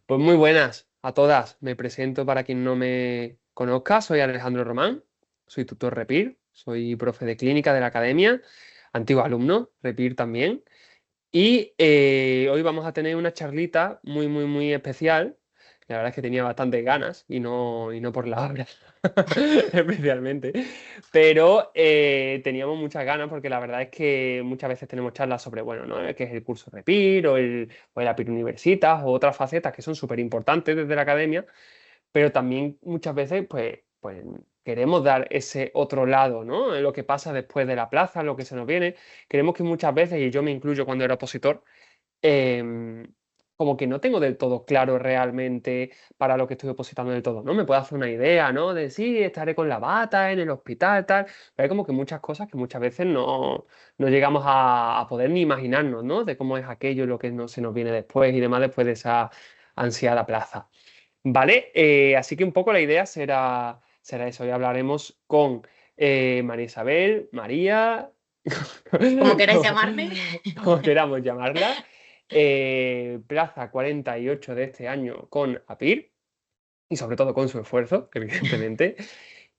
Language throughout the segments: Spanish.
Pues muy buenas a todas. Me presento para quien no me conozca. Soy Alejandro Román, soy tutor REPIR, soy profe de clínica de la academia, antiguo alumno, REPIR también. Y hoy vamos a tener una charlita muy especial. La verdad es que tenía bastantes ganas y no por la hora, especialmente. Pero teníamos muchas ganas porque la verdad es que muchas veces tenemos charlas sobre, bueno, ¿no? ¿Qué es el curso REPIR o el APIR Universitas o otras facetas que son súper importantes desde la academia? Pero también muchas veces, pues queremos dar ese otro lado, ¿no? Lo que pasa después de la plaza, lo que se nos viene. Queremos que muchas veces, y yo me incluyo cuando era opositor, em, como que no tengo del todo claro realmente para lo que estoy opositando del todo, ¿no? Me puedo hacer una idea, ¿no? De sí, estaré con la bata en el hospital, tal, pero hay como que muchas cosas que muchas veces no llegamos a poder ni imaginarnos, ¿no? De cómo es aquello, lo que no, se nos viene después y demás después de esa ansiada plaza. ¿Vale? Así que un poco la idea será eso. Hoy hablaremos con María Isabel, María, Como queráis como, llamarme. como queramos llamarla, plaza 48 de este año con APIR y sobre todo con su esfuerzo, evidentemente.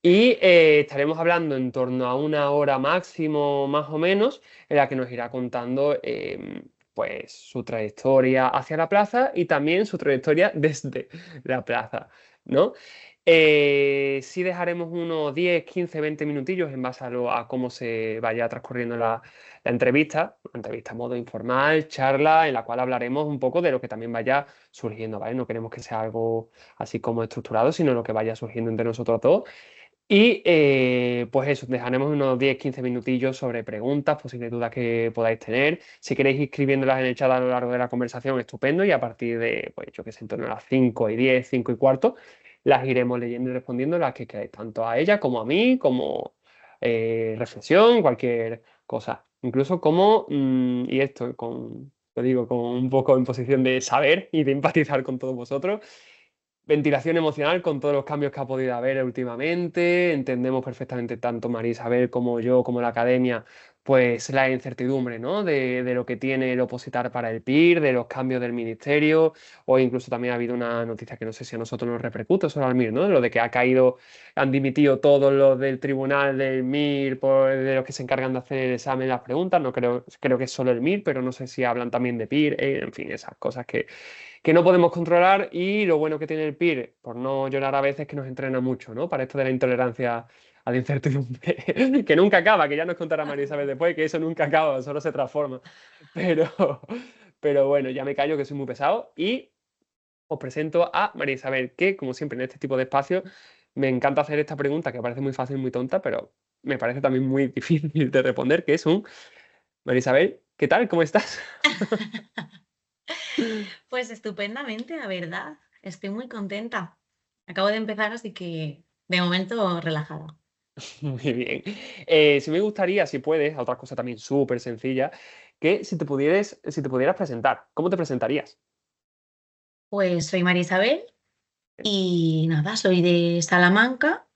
Y estaremos hablando en torno a una hora máximo, más o menos, en la que nos irá contando pues su trayectoria hacia la plaza y también su trayectoria desde la plaza, ¿no? Sí dejaremos unos 10, 15, 20 minutillos en base a cómo se vaya transcurriendo la entrevista, una entrevista a modo informal, charla, en la cual hablaremos un poco de lo que también vaya surgiendo, ¿vale? No queremos que sea algo así como estructurado, sino lo que vaya surgiendo entre nosotros todos. Y pues eso, dejaremos unos 10-15 minutillos sobre preguntas, posibles dudas que podáis tener. Si queréis ir escribiéndolas en el chat a lo largo de la conversación, estupendo. Y a partir de, pues yo que sé, en torno a las 5:10, 5:15, las iremos leyendo y respondiendo las que queráis, tanto a ella como a mí, como reflexión, cualquier cosa. Incluso como, y esto, lo digo, con un poco en posición de saber y de empatizar con todos vosotros. Ventilación emocional con todos los cambios que ha podido haber últimamente. Entendemos perfectamente tanto María Isabel como yo, como la academia, pues la incertidumbre, ¿no? De lo que tiene el opositar para el PIR, de los cambios del ministerio, o incluso también ha habido una noticia que no sé si a nosotros nos repercute, solo al MIR, ¿no? Lo de que ha caído, han dimitido todos los del tribunal del MIR, de los que se encargan de hacer el examen, las preguntas. No creo que es solo el MIR, pero no sé si hablan también de PIR, en fin, esas cosas que no podemos controlar. Y lo bueno que tiene el PIR, por no llorar a veces, que nos entrena mucho, ¿no? Para esto de la intolerancia a la incertidumbre, que nunca acaba, que ya nos contará María Isabel después, que eso nunca acaba, solo se transforma. Pero, pero bueno, ya me callo que soy muy pesado y os presento a María Isabel, que como siempre en este tipo de espacios me encanta hacer esta pregunta que parece muy fácil, muy tonta, pero me parece también muy difícil de responder, que es un María Isabel, ¿qué tal? ¿Cómo estás? Pues estupendamente, la verdad. Estoy muy contenta. Acabo de empezar, así que de momento relajada. Muy bien. Si me gustaría, si puedes, otra cosa también súper sencilla, que si te pudieras presentar, ¿cómo te presentarías? Pues soy María Isabel y nada, soy de Salamanca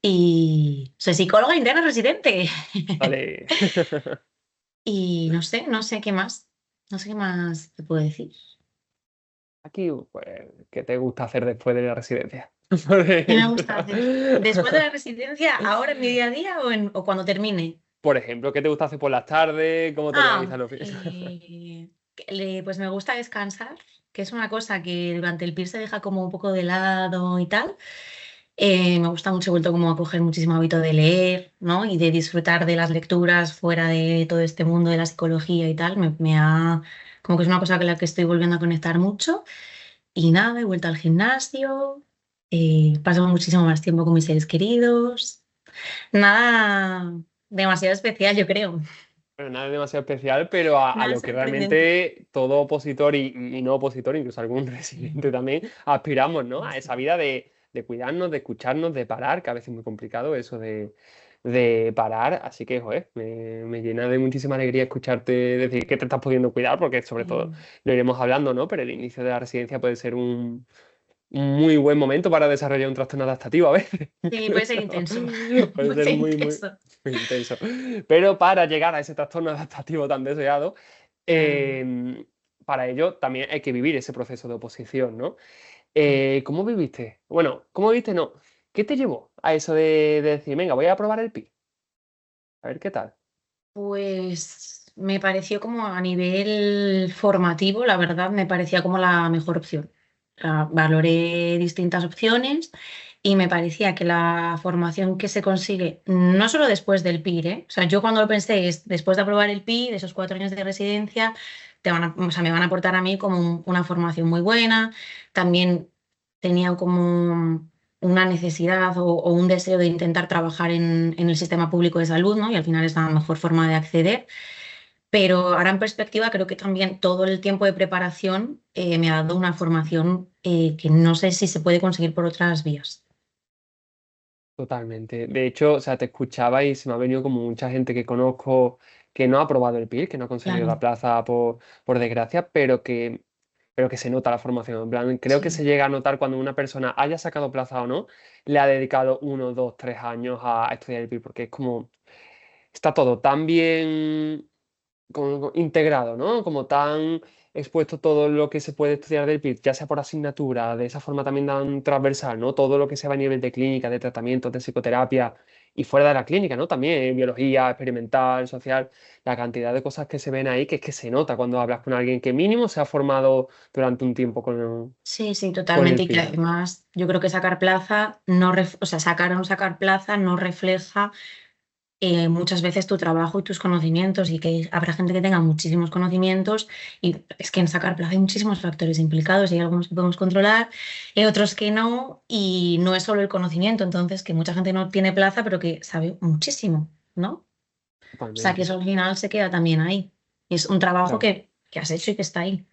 y soy psicóloga interna residente. Vale. Y no sé qué más. No sé qué más te puedo decir. Aquí, pues, ¿qué te gusta hacer después de la residencia? Por ¿Qué me ejemplo. gusta hacer? ¿Después de la residencia, ahora en mi día a día o cuando termine? Por ejemplo, ¿qué te gusta hacer por las tardes? ¿Cómo te Ah, organizas los fines? pues me gusta descansar, que es una cosa que durante el PIR se deja como un poco de lado y tal. Me gusta mucho, he vuelto como a coger muchísimo hábito de leer, ¿no? Y de disfrutar de las lecturas fuera de todo este mundo de la psicología y tal. Como que es una cosa con la que estoy volviendo a conectar mucho. Y nada, he vuelto al gimnasio, paso muchísimo más tiempo con mis seres queridos. Nada demasiado especial, yo creo. Bueno, nada demasiado especial, pero a Nada lo que sorprendente. realmente todo opositor y no opositor, incluso algún residente también, aspiramos, ¿no? A esa vida de cuidarnos, de escucharnos, de parar, que a veces es muy complicado eso de parar. Así que, joder, me llena de muchísima alegría escucharte decir que te estás pudiendo cuidar, porque sobre todo Sí. lo iremos hablando, ¿no? Pero el inicio de la residencia puede ser un muy buen momento para desarrollar un trastorno adaptativo a veces, Sí, puede ser incluso. intenso. Puede Puede ser ser muy intenso. intenso. Pero para llegar a ese trastorno adaptativo tan deseado, Claro. eh, para ello también hay que vivir ese proceso de oposición, ¿no? ¿Cómo viviste? Bueno, ¿cómo viviste? No. ¿Qué te llevó a eso de decir, venga, voy a probar el PIR? A ver qué tal. Pues me pareció como a nivel formativo, la verdad, me parecía como la mejor opción. O sea, valoré distintas opciones y me parecía que la formación que se consigue, no solo después del PIR, ¿eh? O sea, yo cuando lo pensé es después de aprobar el PIR, esos 4 años de residencia, o sea, me van a aportar a mí como una formación muy buena. También tenía como una necesidad o un deseo de intentar trabajar en el sistema público de salud, ¿no? Y al final es la mejor forma de acceder. Pero ahora en perspectiva creo que también todo el tiempo de preparación me ha dado una formación que no sé si se puede conseguir por otras vías. Totalmente. De hecho, o sea, te escuchaba y se me ha venido como mucha gente que conozco que no ha aprobado el PIR, que no ha conseguido la Claro, plaza por desgracia, pero que se nota la formación. En plan, creo que se sí. llega a notar cuando una persona haya sacado plaza o no, le ha dedicado 1, 2, 3 años a estudiar el PIR, porque es como, está todo tan bien como integrado, ¿no? Como tan expuesto todo lo que se puede estudiar del PIR, ya sea por asignatura, de esa forma también tan transversal, ¿no? Todo lo que se va a nivel de clínica, de tratamientos, de psicoterapia y fuera de la clínica, ¿no? También biología, experimental, social, la cantidad de cosas que se ven ahí que es que se nota cuando hablas con alguien que mínimo se ha formado durante un tiempo Sí, sí, con totalmente. el Y que PIR. además yo creo que sacar plaza no, o sea, sacar o no sacar plaza no refleja muchas veces tu trabajo y tus conocimientos y que habrá gente que tenga muchísimos conocimientos y es que en sacar plaza hay muchísimos factores implicados y hay algunos que podemos controlar y otros que no y no es solo el conocimiento, entonces que mucha gente no tiene plaza pero que sabe muchísimo, ¿no? O sea que Totalmente. eso al final se queda también ahí. Es un trabajo Claro. que has hecho y que está ahí.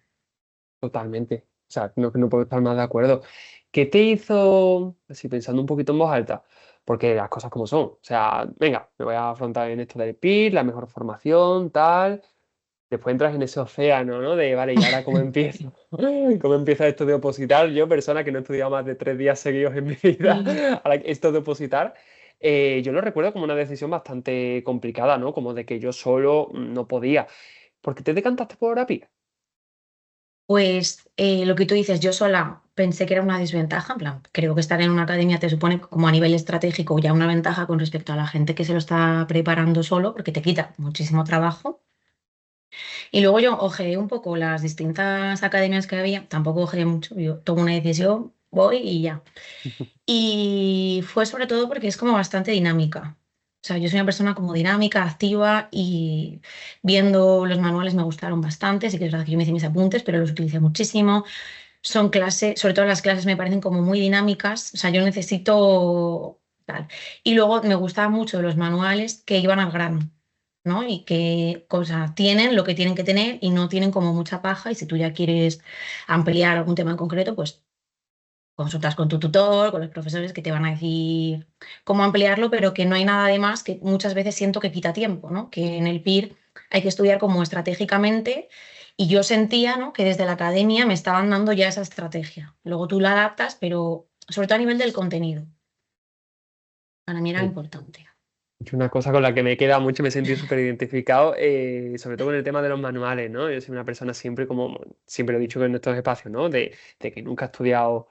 Totalmente. O sea, no puedo estar más de acuerdo. ¿Qué te hizo, así pensando un poquito en voz alta? Porque las cosas como son. O sea, venga, me voy a afrontar en esto del PIR, la mejor formación, tal. Después entras en ese océano, ¿no? De, vale, ¿y ahora cómo empiezo? ¿Cómo empieza esto de opositar? Yo, persona que no he estudiado más de 3 días seguidos en mi vida, Sí. ahora esto de opositar, yo lo recuerdo como una decisión bastante complicada, ¿no? Como de que yo solo no podía. ¿Por qué te decantaste por API? Pues lo que tú dices, yo sola pensé que era una desventaja, en plan, creo que estar en una academia te supone como a nivel estratégico ya una ventaja con respecto a la gente que se lo está preparando solo, porque te quita muchísimo trabajo. Y luego yo ojeé un poco las distintas academias que había, tampoco ojeé mucho, yo tomo una decisión, voy y ya. Y fue sobre todo porque es como bastante dinámica. O sea, yo soy una persona como dinámica, activa y viendo los manuales me gustaron bastante. Sí que es verdad que yo me hice mis apuntes, pero los utilicé muchísimo. Son clases, sobre todo las clases me parecen como muy dinámicas. O sea, yo necesito tal. Y luego me gustaban mucho los manuales que iban al grano, ¿no? Y que, o sea, tienen lo que tienen que tener y no tienen como mucha paja. Y si tú ya quieres ampliar algún tema en concreto, pues consultas con tu tutor, con los profesores que te van a decir cómo ampliarlo, pero que no hay nada de más que muchas veces siento que quita tiempo, ¿no? Que en el PIR hay que estudiar como estratégicamente y yo sentía, ¿no? que desde la academia me estaban dando ya esa estrategia. Luego tú la adaptas, pero sobre todo a nivel del contenido. Para mí era importante. Es una cosa con la que me queda mucho, me he sentido súper identificado, sobre todo con el tema de los manuales, ¿no? Yo soy una persona siempre, como siempre lo he dicho en estos espacios, ¿no? De que nunca he estudiado,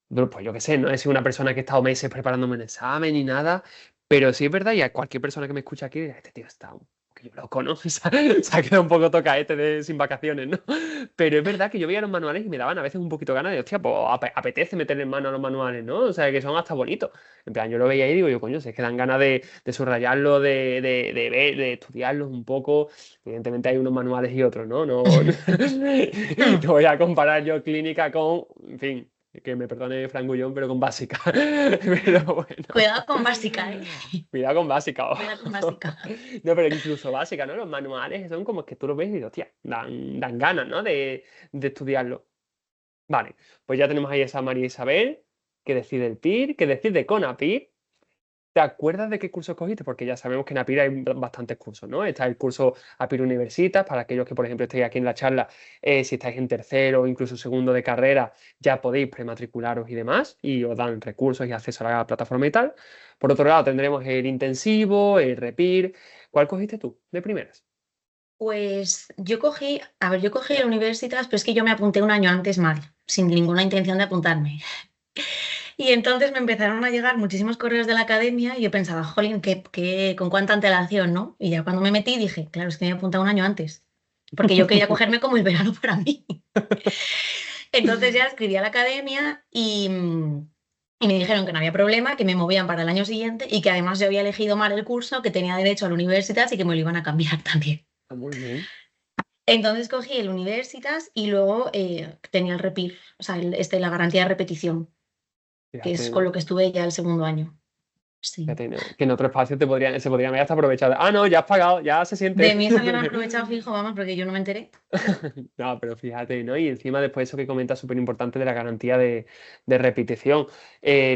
pues yo qué sé, no he sido una persona que he estado meses preparándome un examen ni nada, pero sí es verdad, y a cualquier persona que me escucha aquí dirá, este tío está un poquillo loco, ¿no? Se ha quedado un poco tocaete de sin vacaciones, ¿no? Pero es verdad que yo veía los manuales y me daban a veces un poquito ganas de, hostia, pues apetece meterle en mano a los manuales, ¿no? O sea, que son hasta bonitos. En plan, yo lo veía ahí y digo, yo, coño, si es que dan ganas de subrayarlo, de ver, de estudiarlos un poco. Evidentemente hay unos manuales y otros, ¿no? No voy a comparar yo clínica con, en fin, que me perdone Frank Gullón, pero con básica. Pero bueno, Cuidado con básica, ¿eh? cuidado con básica. Cuidado con básica. No, pero incluso básica, ¿no? Los manuales son como que tú los ves y dices, hostia, dan ganas, ¿no? De estudiarlo. Vale, pues ya tenemos ahí a esa María Isabel, que decide el PIR, que decide con APIR. ¿Te acuerdas de qué curso cogiste? Porque ya sabemos que en APIR hay bastantes cursos, ¿no? Está el curso APIR Universitas, para aquellos que, por ejemplo, estéis aquí en la charla, si estáis en tercero o incluso segundo de carrera, ya podéis prematricularos y demás, y os dan recursos y acceso a la plataforma y tal. Por otro lado, tendremos el intensivo, el REPIR. ¿Cuál cogiste tú de primeras? Pues yo cogí la universidad, pero es que yo me apunté un año antes mal, sin ninguna intención de apuntarme. Y entonces me empezaron a llegar muchísimos correos de la academia y yo pensaba, jolín, con cuánta antelación, ¿no? Y ya cuando me metí dije, claro, es que me he apuntado un año antes, porque yo quería cogerme como el verano para mí. Entonces ya escribí a la academia y me dijeron que no había problema, que me movían para el año siguiente y que además yo había elegido mal el curso, que tenía derecho a la universidad y que me lo iban a cambiar también. Ah, muy bien. Entonces cogí el Universitas y luego tenía el REPIR, o sea, la garantía de repetición, que es Fíjate, con ¿no? lo que estuve ya el segundo año. Sí. Fíjate, ¿no? Que en otro espacio se podrían haber hasta aprovechado. Ah, no, ya has pagado, ya se De siente. mí se habían aprovechado fijo, vamos, porque yo no me enteré. No, pero fíjate, ¿no? Y encima después eso que comentas súper importante de la garantía de repetición.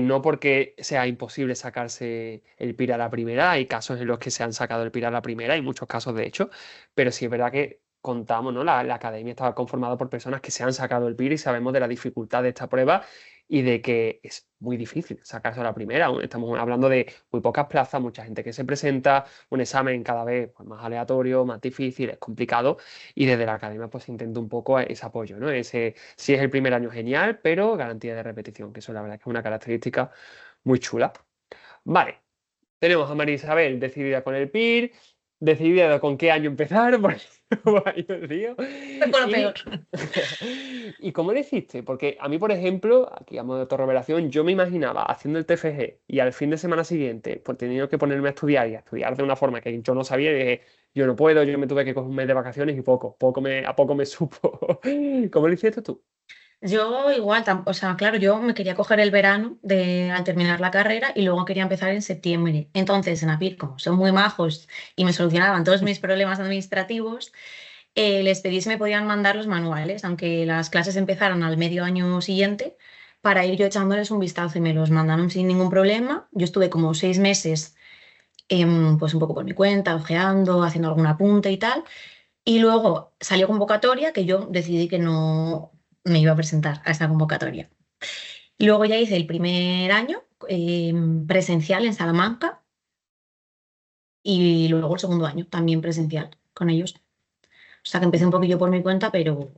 No porque sea imposible sacarse el PIR a la primera, hay casos en los que se han sacado el PIR a la primera, hay muchos casos de hecho, pero sí es verdad que contamos, ¿no? La academia estaba conformada por personas que se han sacado el PIR y sabemos de la dificultad de esta prueba y de que es muy difícil sacarse a la primera. Estamos hablando de muy pocas plazas, mucha gente que se presenta, un examen cada vez pues, más aleatorio, más difícil, es complicado. Y desde la academia pues intento un poco ese apoyo, ¿no? Ese, si es el primer año genial, pero garantía de repetición, que eso la verdad es que es una característica muy chula. Vale, tenemos a María Isabel decidida con el PIR, decidida con qué año empezar, porque ahí me lío. Fue con lo peor. Y, ¿y cómo lo hiciste? Porque a mí, por ejemplo, aquí a modo de autorrevelación, yo me imaginaba haciendo el TFG y al fin de semana siguiente, pues teniendo que ponerme a estudiar y a estudiar de una forma que yo no sabía, y dije, yo no puedo, yo me tuve que coger un mes de vacaciones y a poco me supo. ¿Cómo lo hiciste tú? Yo igual, o sea, claro, yo me quería coger el verano al terminar la carrera y luego quería empezar en septiembre. Entonces, en APIR, como son muy majos y me solucionaban todos mis problemas administrativos, les pedí si me podían mandar los manuales, aunque las clases empezaran al medio año siguiente, para ir yo echándoles un vistazo y me los mandaron sin ningún problema. Yo estuve como 6 meses, pues un poco por mi cuenta, ojeando, haciendo algún apunte y tal. Y luego salió convocatoria que yo decidí que no me iba a presentar a esta convocatoria. Luego ya hice el primer año presencial en Salamanca y luego el segundo año también presencial con ellos. O sea que empecé un poquillo por mi cuenta, pero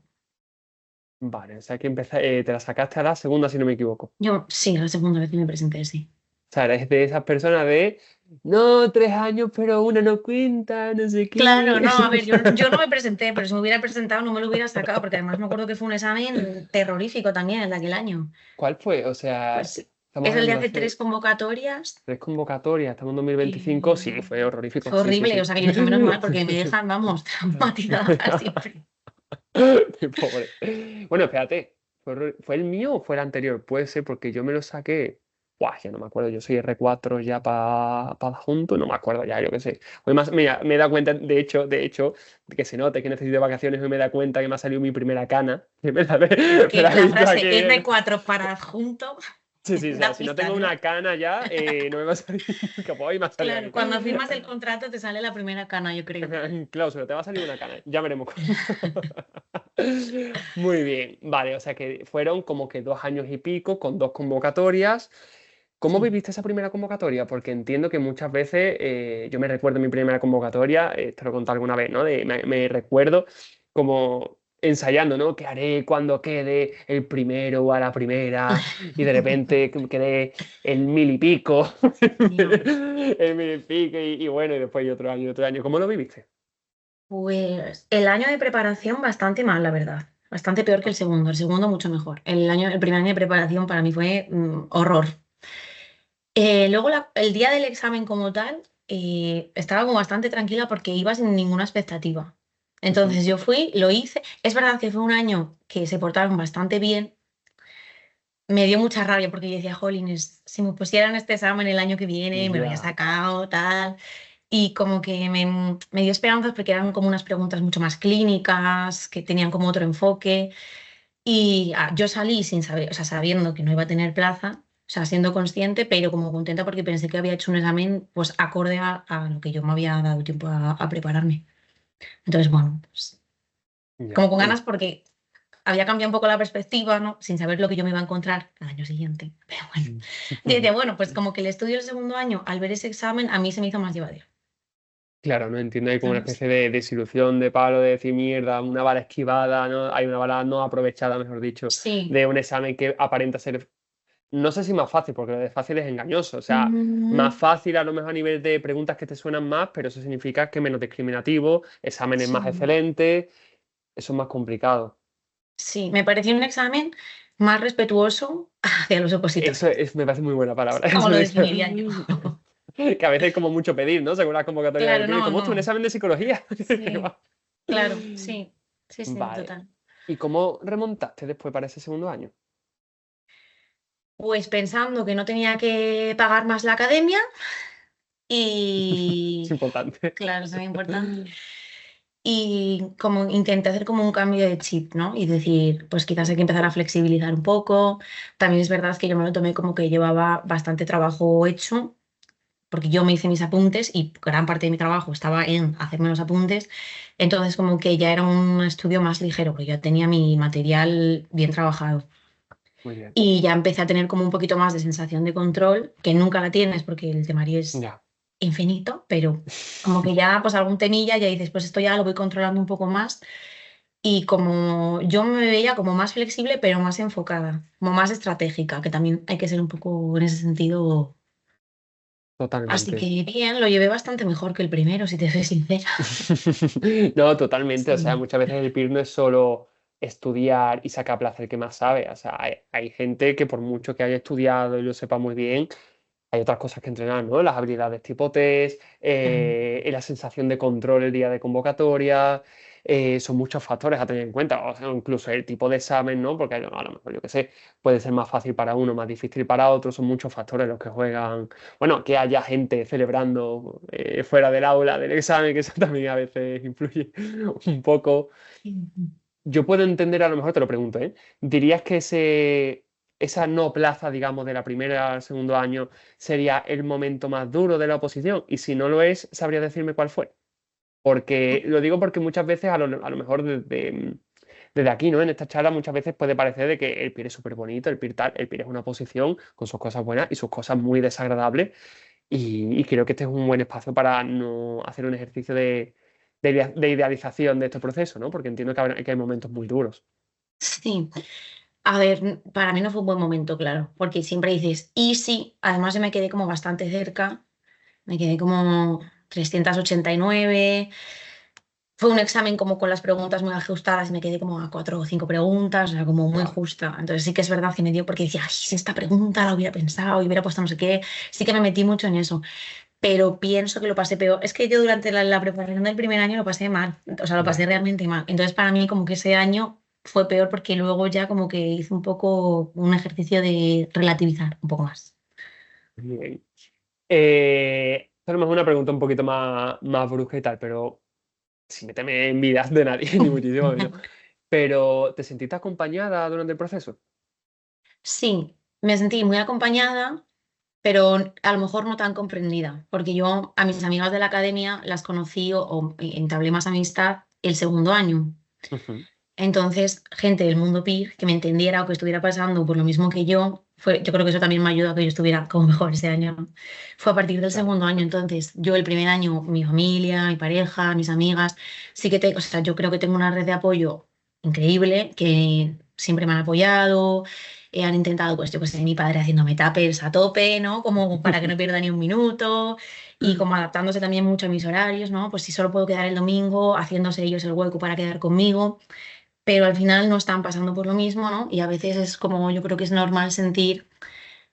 Vale, o sea que te la sacaste a la segunda, si no me equivoco. yo sí, la segunda vez que me presenté, sí. O sea, eres de esas personas de, no, 3 años, pero una no cuenta, no sé Claro, qué. no, a ver, yo no me presenté, pero si me hubiera presentado no me lo hubiera sacado, porque además me acuerdo que fue un examen terrorífico también el de aquel año. ¿Cuál fue? O sea, Pues estamos es el de hablando de hace tres hace convocatorias. 3 convocatorias, estamos en 2025, sí, Y fue horrorífico, fue sí, sí, horrible, o sí. sea que yo dije, menos mal, porque me dejan, vamos, traumatizada para siempre. Mi pobre. Bueno, espérate, ¿fue el mío o fue el anterior? Puede ser porque yo me lo saqué. Buah, ya no me acuerdo, yo soy R4 ya para junto, no me acuerdo ya, yo qué sé. Hoy más, mira, me he dado cuenta, de hecho, de que se note que necesito vacaciones, hoy me he dado cuenta que me ha salido mi primera cana. Que Es me que la he la visto frase aquí. R4 para adjunto Sí, sí, o sea, da si no tengo pistas, ¿no? una cana ya, no me va a salir nunca, pues hoy me ha salido Claro, aquí. cuando firmas el contrato te sale la primera cana, yo creo. Cláusula, te va a salir una cana, ya veremos. Muy bien, vale, o sea que fueron como que 2 años y pico con 2 convocatorias. ¿Cómo Sí. viviste esa primera convocatoria? Porque entiendo que muchas veces, yo me recuerdo mi primera convocatoria, te lo he contado alguna vez, ¿no? Me recuerdo como ensayando, ¿no? ¿Qué haré cuando quede el primero a la primera? Y de repente quedé el mil y pico, Ya. el mil y pico, y bueno, y después y otro año, y otro año. ¿Cómo lo viviste? Pues el año de preparación bastante mal, la verdad. Bastante peor que el segundo mucho mejor. El primer año de preparación para mí fue horror. Luego el día del examen como tal, estaba como bastante tranquila porque iba sin ninguna expectativa. Ujú. Entonces yo fui, lo hice. Es verdad que fue un año que se portaron bastante bien. Me dio mucha rabia porque yo decía, jolines, si me pusieran este examen el año que viene, me lo había Ya. sacado, tal. Y como que me dio esperanzas porque eran como unas preguntas mucho más clínicas, que tenían como otro enfoque. Y yo salí sin saber, o sea, sabiendo que no iba a tener plaza, o sea, siendo consciente, pero como contenta porque pensé que había hecho un examen pues acorde a lo que yo me había dado tiempo a prepararme. Entonces, bueno, pues Ya, como con bueno. ganas porque había cambiado un poco la perspectiva, ¿no? Sin saber lo que yo me iba a encontrar al año siguiente. Pero bueno, yo decía, bueno, pues como que el estudio del segundo año, al ver ese examen, a mí se me hizo más llevadero. Claro, no entiendo, hay como una ¿sabes? especie de desilusión, de palo, de decir mierda, una bala esquivada, ¿no? Hay una bala no aprovechada, mejor dicho, Sí. de un examen que aparenta ser, no sé si más fácil, porque lo de fácil es engañoso, o sea, más Mm, fácil a lo mejor a nivel de preguntas que te suenan más, pero eso significa que menos discriminativo, exámenes más sí. excelentes, eso es más complicado. Sí, me pareció un examen más respetuoso hacia los Eso opositores. me parece muy buena palabra. ¿Cómo Eso lo de definiría yo? que a veces es como mucho pedir, ¿no? Según la convocatoria del Claro, PIR, no, como esto un no. examen de psicología. Sí, claro, sí. Sí, sí, Vale. total. ¿Y cómo remontaste después para ese segundo año? Pues pensando que no tenía que pagar más la academia Es y, importante. claro, eso es muy importante. Y como intenté hacer como un cambio de chip, ¿no? Y decir, pues quizás hay que empezar a flexibilizar un poco. También es verdad que yo me lo tomé como que llevaba bastante trabajo hecho, porque yo me hice mis apuntes y gran parte de mi trabajo estaba en hacerme los apuntes. Entonces como que ya era un estudio más ligero, porque ya tenía mi material bien trabajado. Muy bien. Y ya empecé a tener como un poquito más de sensación de control, que nunca la tienes porque el temario es Ya. infinito, pero como que ya pues algún temilla ya dices, pues esto ya lo voy controlando un poco más. Y como yo me veía como más flexible, pero más enfocada, como más estratégica, que también hay que ser un poco en ese sentido. Así Totalmente. que bien, lo llevé bastante mejor que el primero, si te soy sincera. No, totalmente. O sea, Sí. muchas veces el PIR no es solo estudiar y sacar placer que más sabe. O sea, hay gente que por mucho que haya estudiado y lo sepa muy bien, hay otras cosas que entrenar, ¿no? Las habilidades tipo test, Mm. la sensación de control el día de convocatoria, son muchos factores a tener en cuenta, o sea, incluso el tipo de examen, ¿no? Porque a lo mejor, yo qué sé, puede ser más fácil para uno, más difícil para otro, son muchos factores los que juegan. Bueno, que haya gente celebrando fuera del aula del examen, que eso también a veces influye un poco. Yo puedo entender, a lo mejor te lo pregunto, ¿eh? ¿Dirías que esa no plaza, digamos, de la primera al segundo año sería el momento más duro de la oposición? Y si no lo es, ¿sabrías decirme cuál fue? Porque lo digo porque muchas veces, a lo mejor desde aquí, ¿no? En esta charla muchas veces puede parecer de que el PIR es súper bonito, el PIR tal, el PIR es una oposición con sus cosas buenas y sus cosas muy desagradables. Y creo que este es un buen espacio para no hacer un ejercicio de idealización de este proceso, ¿no? Porque entiendo que hay momentos muy duros. Sí, a ver, para mí no fue un buen momento, claro, porque siempre dices, y sí, además yo me quedé como bastante cerca, me quedé como 389. Fue un examen como con las preguntas muy ajustadas y me quedé como a 4 o 5 preguntas, o sea, como muy Wow. justa. Entonces sí que es verdad que me dio porque decía, ay, si esta pregunta la hubiera pensado y hubiera puesto no sé qué, sí que me metí mucho en eso, pero pienso que lo pasé peor. Es que yo durante la preparación del primer año lo pasé mal, o sea, lo pasé Ya. realmente mal. Entonces para mí como que ese año fue peor porque luego ya como que hice un poco un ejercicio de relativizar un poco más. Bien. Tenemos una pregunta un poquito más brusca y tal, pero sin meterme en vidas de nadie, ni muchísimo menos. Pero, ¿te sentiste acompañada durante el proceso? Sí, me sentí muy acompañada, pero a lo mejor no tan comprendida, porque yo a mis amigas de la academia las conocí o entablé más amistad el segundo año. Ujú. Entonces, gente del mundo PIR que me entendiera o que estuviera pasando por lo mismo que yo creo que eso también me ayudó a que yo estuviera como mejor ese año, ¿no? Fue a partir del Claro. segundo año. Entonces, yo el primer año, mi familia, mi pareja, mis amigas, sí que o sea, yo creo que tengo una red de apoyo increíble, que siempre me han apoyado, han intentado, pues yo pues mi padre haciéndome tuppers a tope, ¿no? Como para que no pierda ni un minuto. Y como adaptándose también mucho a mis horarios, ¿no? Pues si solo puedo quedar el domingo, haciéndose ellos el hueco para quedar conmigo, pero al final no están pasando por lo mismo, ¿no? Y a veces es como yo creo que es normal sentir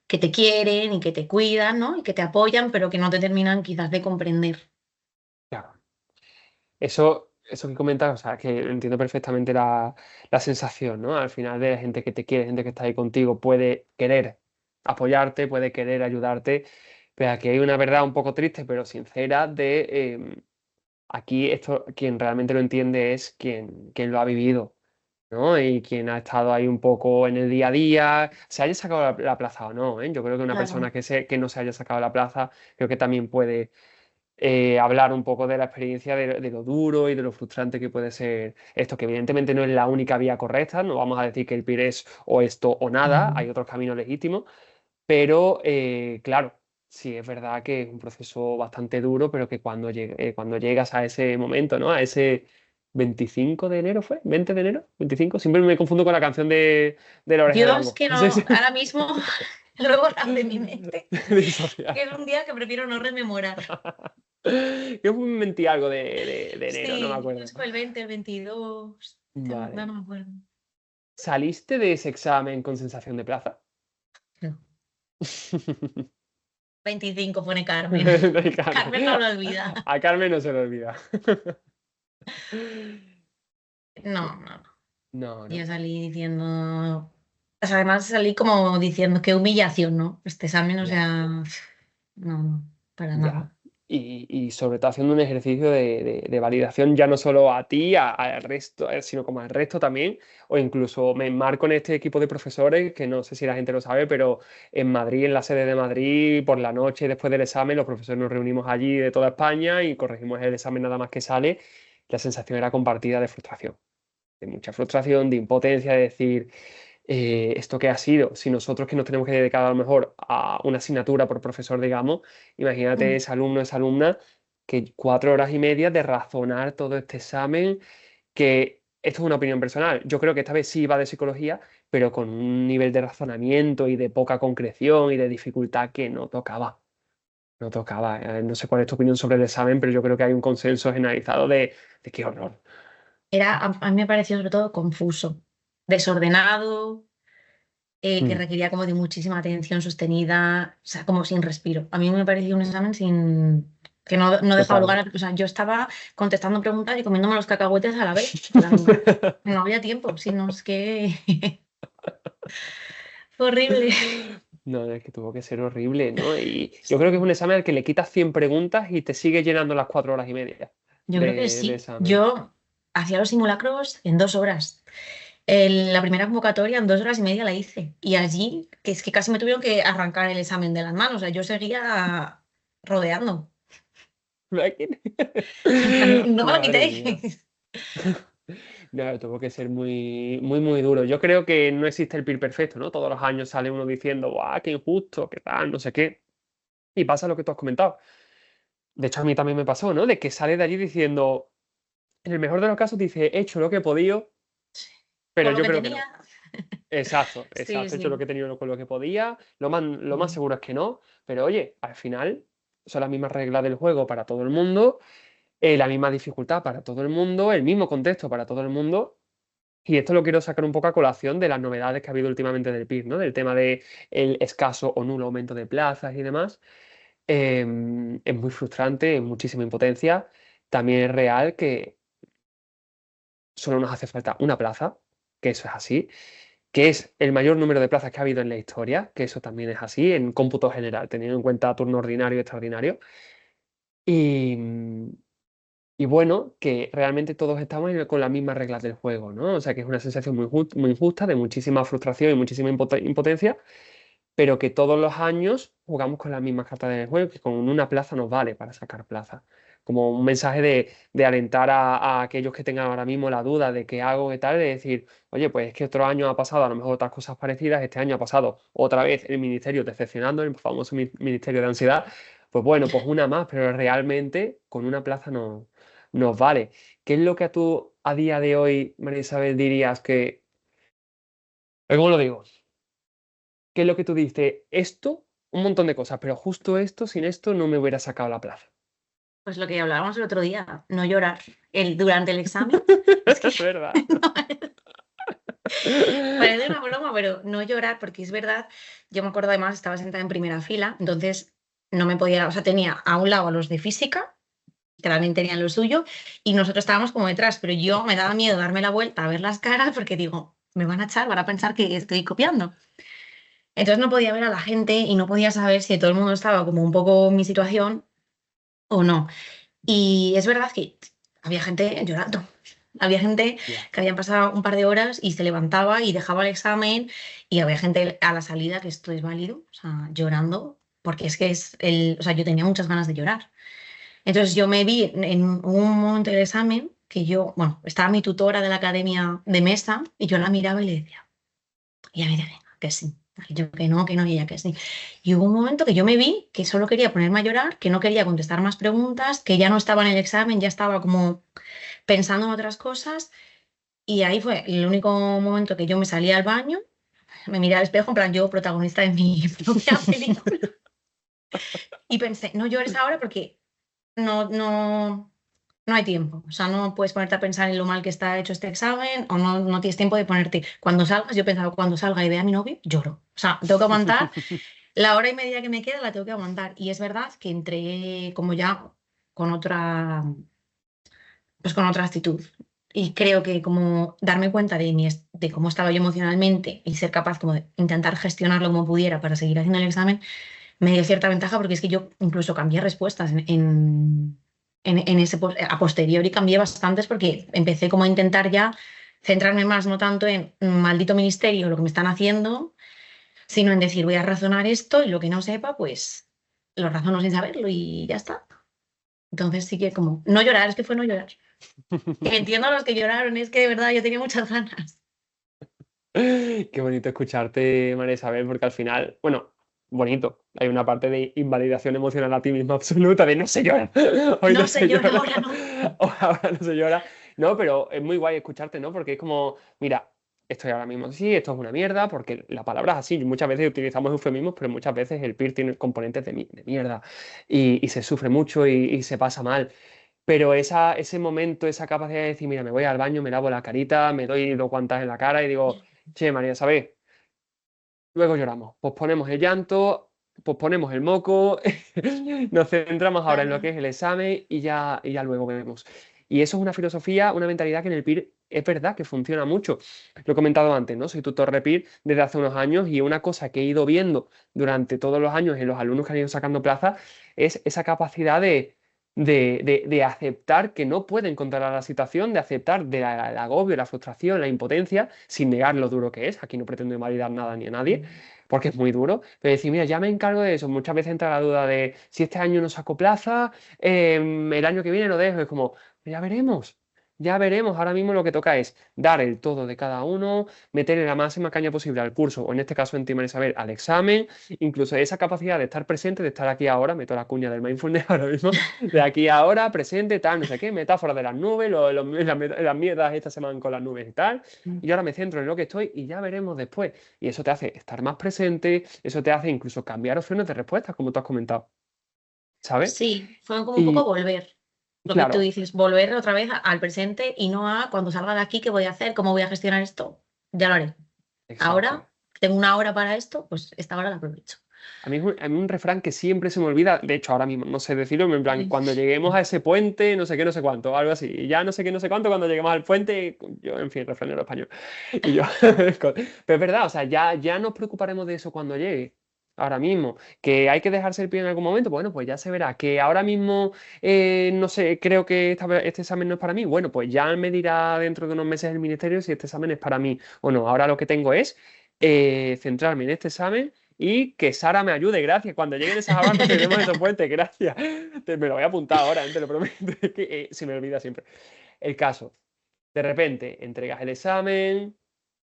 que te quieren y que te cuidan, ¿no? Y que te apoyan, pero que no te terminan quizás de comprender. Claro. Eso que comentas, o sea, que entiendo perfectamente la sensación, ¿no? Al final de la gente que te quiere, gente que está ahí contigo, puede querer apoyarte, puede querer ayudarte, pero aquí hay una verdad un poco triste, pero sincera, aquí esto, quien realmente lo entiende es quien lo ha vivido, ¿no? Y quien ha estado ahí un poco en el día a día, se haya sacado la plaza o no, ¿eh? Yo creo que una Claro. persona que no se haya sacado la plaza, creo que también puede hablar un poco de la experiencia de lo duro y de lo frustrante que puede ser esto, que evidentemente no es la única vía correcta, no vamos a decir que el PIR es o esto o nada, Mm. hay otros caminos legítimos, pero claro. Sí, es verdad que es un proceso bastante duro, pero que cuando llegas a ese momento, ¿no? A ese 25 de enero, ¿fue? ¿20 de enero? ¿25? Siempre me confundo con la canción de La Oreja de Van Yo es Gogh. que Sí, sí. no, ahora mismo lo he borrado de mi mente, que Disociar. es un día que prefiero no rememorar. Yo fui un 20 algo de enero, no me Sí, no acuerdo. sé, fue el 20, el 22, no, Vale. no me acuerdo. ¿Saliste de ese examen con sensación de plaza? No, 25 pone Carmen. De Carmen. Carmen no lo olvida. A Carmen no se le olvida. No, no, no. No, Yo no. salí diciendo, o sea, además salí como diciendo qué humillación, ¿no? Este examen, o Ya. sea, no, no, para Ya. nada. Y sobre todo haciendo un ejercicio de validación ya no solo a ti, al resto, sino como al resto también, o incluso me enmarco en este equipo de profesores, que no sé si la gente lo sabe, pero en Madrid, en la sede de Madrid, por la noche después del examen, los profesores nos reunimos allí de toda España y corregimos el examen nada más que sale. La sensación era compartida de frustración, de mucha frustración, de impotencia, de decir esto que ha sido, si nosotros que nos tenemos que dedicar a lo mejor a una asignatura por profesor, digamos, imagínate Mm. ese alumno, esa alumna, que 4 horas y media de razonar todo este examen, que esto es una opinión personal, yo creo que esta vez sí iba de psicología, pero con un nivel de razonamiento y de poca concreción y de dificultad que no tocaba. No tocaba. No sé cuál es tu opinión sobre el examen, pero yo creo que hay un consenso generalizado de qué horror. A mí me pareció sobre todo confuso, desordenado, que Mm, requería como de muchísima atención sostenida, o sea, como sin respiro. A mí me pareció un examen sin... que no dejaba lugar total. a... O sea, yo estaba contestando preguntas y comiéndome los cacahuetes a la vez. En plan, no había tiempo, si no es que... Fue horrible. No, es que tuvo que ser horrible, ¿no? Y yo creo que es Sí. un examen al que le quitas 100 preguntas y te sigue llenando las 4 horas y media Yo creo que de sí. examen. Yo hacía los simulacros en 2 horas. La primera convocatoria en 2 horas y media la hice. Y allí, que es que casi me tuvieron que arrancar el examen de las manos. O sea, yo seguía rodeando. ¿Verdad que- En plan, no me lo Madre mía. quitéis. No, tuvo que ser muy, muy, muy duro. Yo creo que no existe el peer perfecto, ¿no? Todos los años sale uno diciendo, ¡guau, qué injusto, qué tal, no sé qué! Y pasa lo que tú has comentado. De hecho, a mí también me pasó, ¿no? De que sale de allí diciendo, en el mejor de los casos, dice, he hecho lo que he podido, pero Con lo yo que creo que tenía. no. Exacto, Sí, exacto. He hecho lo sí. que he tenido con lo que podía. Lo más seguro es que no. Pero oye, al final son las mismas reglas del juego para todo el mundo, la misma dificultad para todo el mundo, el mismo contexto para todo el mundo. Y esto lo quiero sacar un poco a colación de las novedades que ha habido últimamente del PIB, ¿no? Del tema de el escaso o nulo aumento de plazas y demás. Es muy frustrante, es muchísima impotencia. También es real que solo nos hace falta una plaza, que eso es así, que es el mayor número de plazas que ha habido en la historia, que eso también es así, en cómputo general, teniendo en cuenta turno ordinario y extraordinario. Y, y bueno, que realmente todos estamos con las mismas reglas del juego, ¿no? O sea, que es una sensación muy injusta, de muchísima frustración y muchísima impotencia, pero que todos los años jugamos con las mismas cartas del juego, que con una plaza nos vale para sacar plaza. Como un mensaje de alentar a aquellos que tengan ahora mismo la duda de qué hago, qué tal, de decir, oye, pues es que otro año ha pasado a lo mejor otras cosas parecidas, este año ha pasado otra vez el ministerio decepcionando, el famoso ministerio de ansiedad, pues bueno, pues una más, pero realmente con una plaza no nos vale. ¿Qué es lo que tú a día de hoy, María Isabel, dirías que, ¿cómo lo digo? ¿Qué es lo que tú dices? Esto, un montón de cosas, pero justo esto, sin esto, no me hubiera sacado la plaza. Pues lo que hablábamos el otro día, no llorar durante el examen. Es que Es verdad. parece una broma, pero no llorar, porque es verdad. Yo me acuerdo además, estaba sentada en primera fila, entonces no me podía, o sea, tenía a un lado a los de física, que también tenían lo suyo, y nosotros estábamos como detrás, pero yo me daba miedo darme la vuelta a ver las caras porque digo, me van a echar, van a pensar que estoy copiando. Entonces no podía ver a la gente y no podía saber si todo el mundo estaba como un poco en mi situación o no. Y es verdad que había gente llorando. Había gente Ya. que habían pasado un par de horas y se levantaba y dejaba el examen, y había gente a la salida, que esto es válido, o sea, llorando, porque es que o sea, yo tenía muchas ganas de llorar. Entonces yo me vi en un momento del examen que yo, bueno, estaba mi tutora de la academia de mesa y yo la miraba y le decía, y a mí de venga, que sí. Y yo que no, y ella que sí. Y hubo un momento que yo me vi que solo quería ponerme a llorar, que no quería contestar más preguntas, que ya no estaba en el examen, ya estaba como pensando en otras cosas. Y ahí fue el único momento que yo me salí al baño, me miré al espejo, en plan, yo protagonista de mi propia película, y pensé, no llores ahora porque no, no, no hay tiempo. O sea, no puedes ponerte a pensar en lo mal que está hecho este examen o no tienes tiempo de ponerte. Cuando salgas, yo pensaba, cuando salga y vea a mi novio, lloro. O sea, tengo que aguantar. La hora y media que me queda la tengo que aguantar. Y es verdad que entré como ya con otra, pues con otra actitud. Y creo que como darme cuenta de cómo estaba yo emocionalmente y ser capaz como de intentar gestionarlo como pudiera para seguir haciendo el examen, me dio cierta ventaja porque es que yo incluso cambié respuestas en ese a posteriori cambié bastantes porque empecé como a intentar ya centrarme más no tanto en maldito ministerio, lo que me están haciendo, sino en decir voy a razonar esto y lo que no sepa, pues lo razono sin saberlo y ya está. Entonces sí que como no llorar, es que fue no llorar. Y entiendo a los que lloraron, es que de verdad yo tenía muchas ganas. Qué bonito escucharte, María Isabel, porque al final, bueno, bonito. Hay una parte de invalidación emocional a ti misma absoluta, de no se llora, hoy No no sé se llorar, llora, ahora no. o ahora no se llora. No, pero es muy guay escucharte, ¿no? Porque es como, mira, estoy ahora mismo así, esto es una mierda, porque la palabra es así. Muchas veces utilizamos eufemismos, pero muchas veces el PIR tiene componentes de mierda y se sufre mucho y se pasa mal. Pero ese momento, esa capacidad de decir, mira, me voy al baño, me lavo la carita, me doy dos guantas en la cara y digo, che, María, ¿sabes? Luego lloramos, posponemos el llanto, posponemos el moco, nos centramos ahora en lo Claro. que es el examen y ya luego vemos. Y eso es una filosofía, una mentalidad que en el PIR es verdad que funciona mucho. Lo he comentado antes, ¿no? Soy tutor de PIR desde hace unos años y una cosa que he ido viendo durante todos los años en los alumnos que han ido sacando plaza es esa capacidad de aceptar que no pueden controlar la situación, de aceptar el agobio, la frustración, la impotencia, sin negar lo duro que es. Aquí no pretendo invalidar nada ni a nadie, porque es muy duro. Pero decir, mira, ya me encargo de eso. Muchas veces entra la duda de si este año no saco plaza, el año que viene lo dejo. Es como, ya veremos. Ya veremos, ahora mismo lo que toca es dar el todo de cada uno, meterle la máxima caña posible al curso, o en este caso en ti, María Isabel, al examen, incluso esa capacidad de estar presente, de estar aquí ahora, meto la cuña del mindfulness ahora mismo, de aquí a ahora, presente, tal, no sé qué, metáfora de las nubes, las mierdas estas se van con las nubes y tal, y yo ahora me centro en lo que estoy y ya veremos después. Y eso te hace estar más presente, eso te hace incluso cambiar opciones de respuestas, como tú has comentado, ¿sabes? Sí, fue como un poco Y volver. Lo que tú claro, dices, volver otra vez al presente y no a cuando salga de aquí, ¿qué voy a hacer? ¿Cómo voy a gestionar esto? Ya lo haré. exacto. Ahora tengo una hora para esto, pues esta hora la aprovecho. A mí un refrán que siempre se me olvida, de hecho ahora mismo no sé decirlo, en plan, Sí. cuando lleguemos a ese puente, no sé qué, no sé cuánto, algo así, y ya no sé qué, no sé cuánto, cuando lleguemos al puente, yo, en fin, refranero español. Y yo, pero es verdad, o sea, ya nos preocuparemos de eso cuando llegue. Ahora mismo, que hay que dejarse el pie en algún momento, bueno, pues ya se verá. Que ahora mismo, no sé, creo que este examen no es para mí, bueno, pues ya me dirá dentro de unos meses el ministerio si este examen es para mí o no. Ahora lo que tengo es centrarme en este examen y que Sara me ayude, gracias. Cuando lleguen esas avances y demos esos puentes, gracias. Me lo voy a apuntar ahora, te lo prometo, es que se me olvida siempre. El caso, de repente entregas el examen,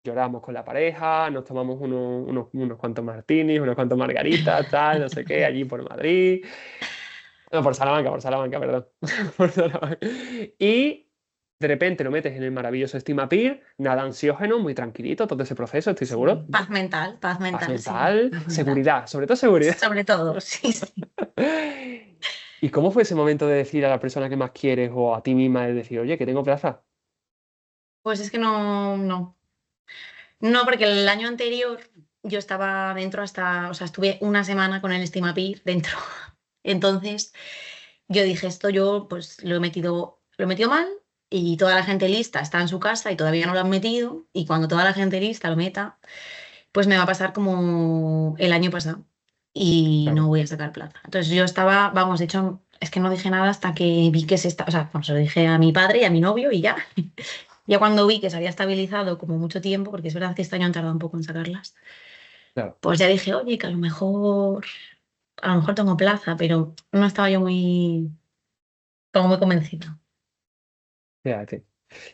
lloramos con la pareja, nos tomamos unos cuantos martinis, unos cuantos margaritas, tal, no sé qué, allí por Madrid. No, por Salamanca, perdón. Por Salamanca. Y de repente lo metes en el maravilloso Estimapir, nada ansiógeno, muy tranquilito, todo ese proceso, estoy seguro. Sí, paz Paz mental, sí, mental, paz mental. seguridad, sobre todo seguridad. Sobre todo, sí, sí. ¿Y cómo fue ese momento de decir a la persona que más quieres o a ti misma de decir, oye, que tengo plaza? Pues es que no, no. No, porque el año anterior yo estaba dentro hasta, o sea, estuve una semana con el Estimapir dentro. Entonces, yo dije, esto yo pues lo he metido mal y toda la gente lista está en su casa y todavía no lo han metido y cuando toda la gente lista lo meta, pues me va a pasar como el año pasado y no Claro. voy a sacar plaza. Entonces yo estaba, vamos, de hecho, es que no dije nada hasta que vi que se está, o sea, bueno, se lo dije a mi padre y a mi novio y ya. Ya cuando vi que se había estabilizado como mucho tiempo, porque es verdad que este año han tardado un poco en sacarlas, Claro, pues ya dije, oye, que a lo mejor tengo plaza, pero no estaba yo muy, como muy convencida. fíjate.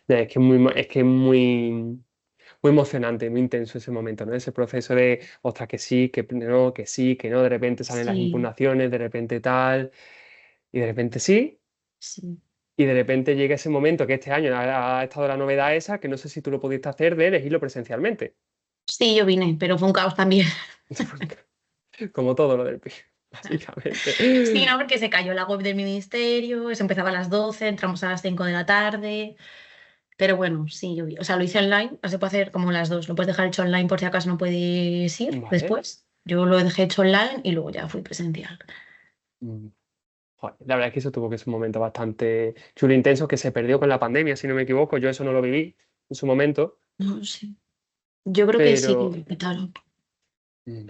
Es que es muy, es que es muy. muy emocionante, muy intenso ese momento, ¿no? Ese proceso de, ostras, que sí, que no, que sí, que no, de repente salen las Sí, impugnaciones, de repente tal, y de repente sí, sí. y de repente llega ese momento que este año ha estado la novedad esa, que no sé si tú lo pudiste hacer, de elegirlo presencialmente. Sí, yo vine, pero fue un caos también. Como todo lo del PIB, básicamente. Sí, no, porque se cayó la web del ministerio, eso empezaba a las 12, entramos a las 5 de la tarde. Pero bueno, sí, yo vi. O sea, lo hice online, se puede hacer como las dos. Lo puedes dejar hecho online por si acaso no puedes ir Vale. después. Yo lo dejé hecho online y luego ya fui presencial. Mm, joder, la verdad es que eso tuvo que ser un momento bastante chulo, e intenso, que se perdió con la pandemia, si no me equivoco. Yo eso no lo viví en su momento, No sé. Yo creo que sí que pero... lo quitaron. mm,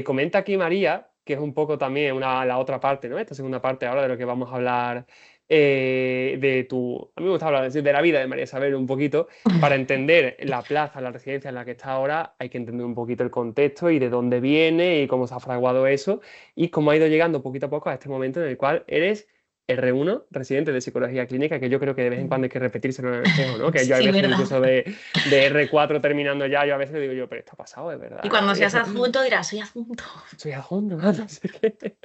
comenta aquí María, que es un poco también la otra parte, ¿no? Esta segunda parte ahora de lo que vamos a hablar de tu... A mí me gusta hablar de la vida de María Isabel un poquito. Para entender la plaza, la residencia en la que está ahora, hay que entender un poquito el contexto y de dónde viene y cómo se ha fraguado eso y cómo ha ido llegando poquito a poco a este momento en el cual eres R1, residente de psicología clínica, que yo creo que de vez en cuando hay que repetírselo en el espejo, ¿no? Que yo hay Sí, veces verdad. incluso de R4 terminando ya, yo a veces digo yo, pero esto ha pasado, es Y verdad. cuando seas adjunto dirás, soy adjunto. Soy adjunto, no sé qué.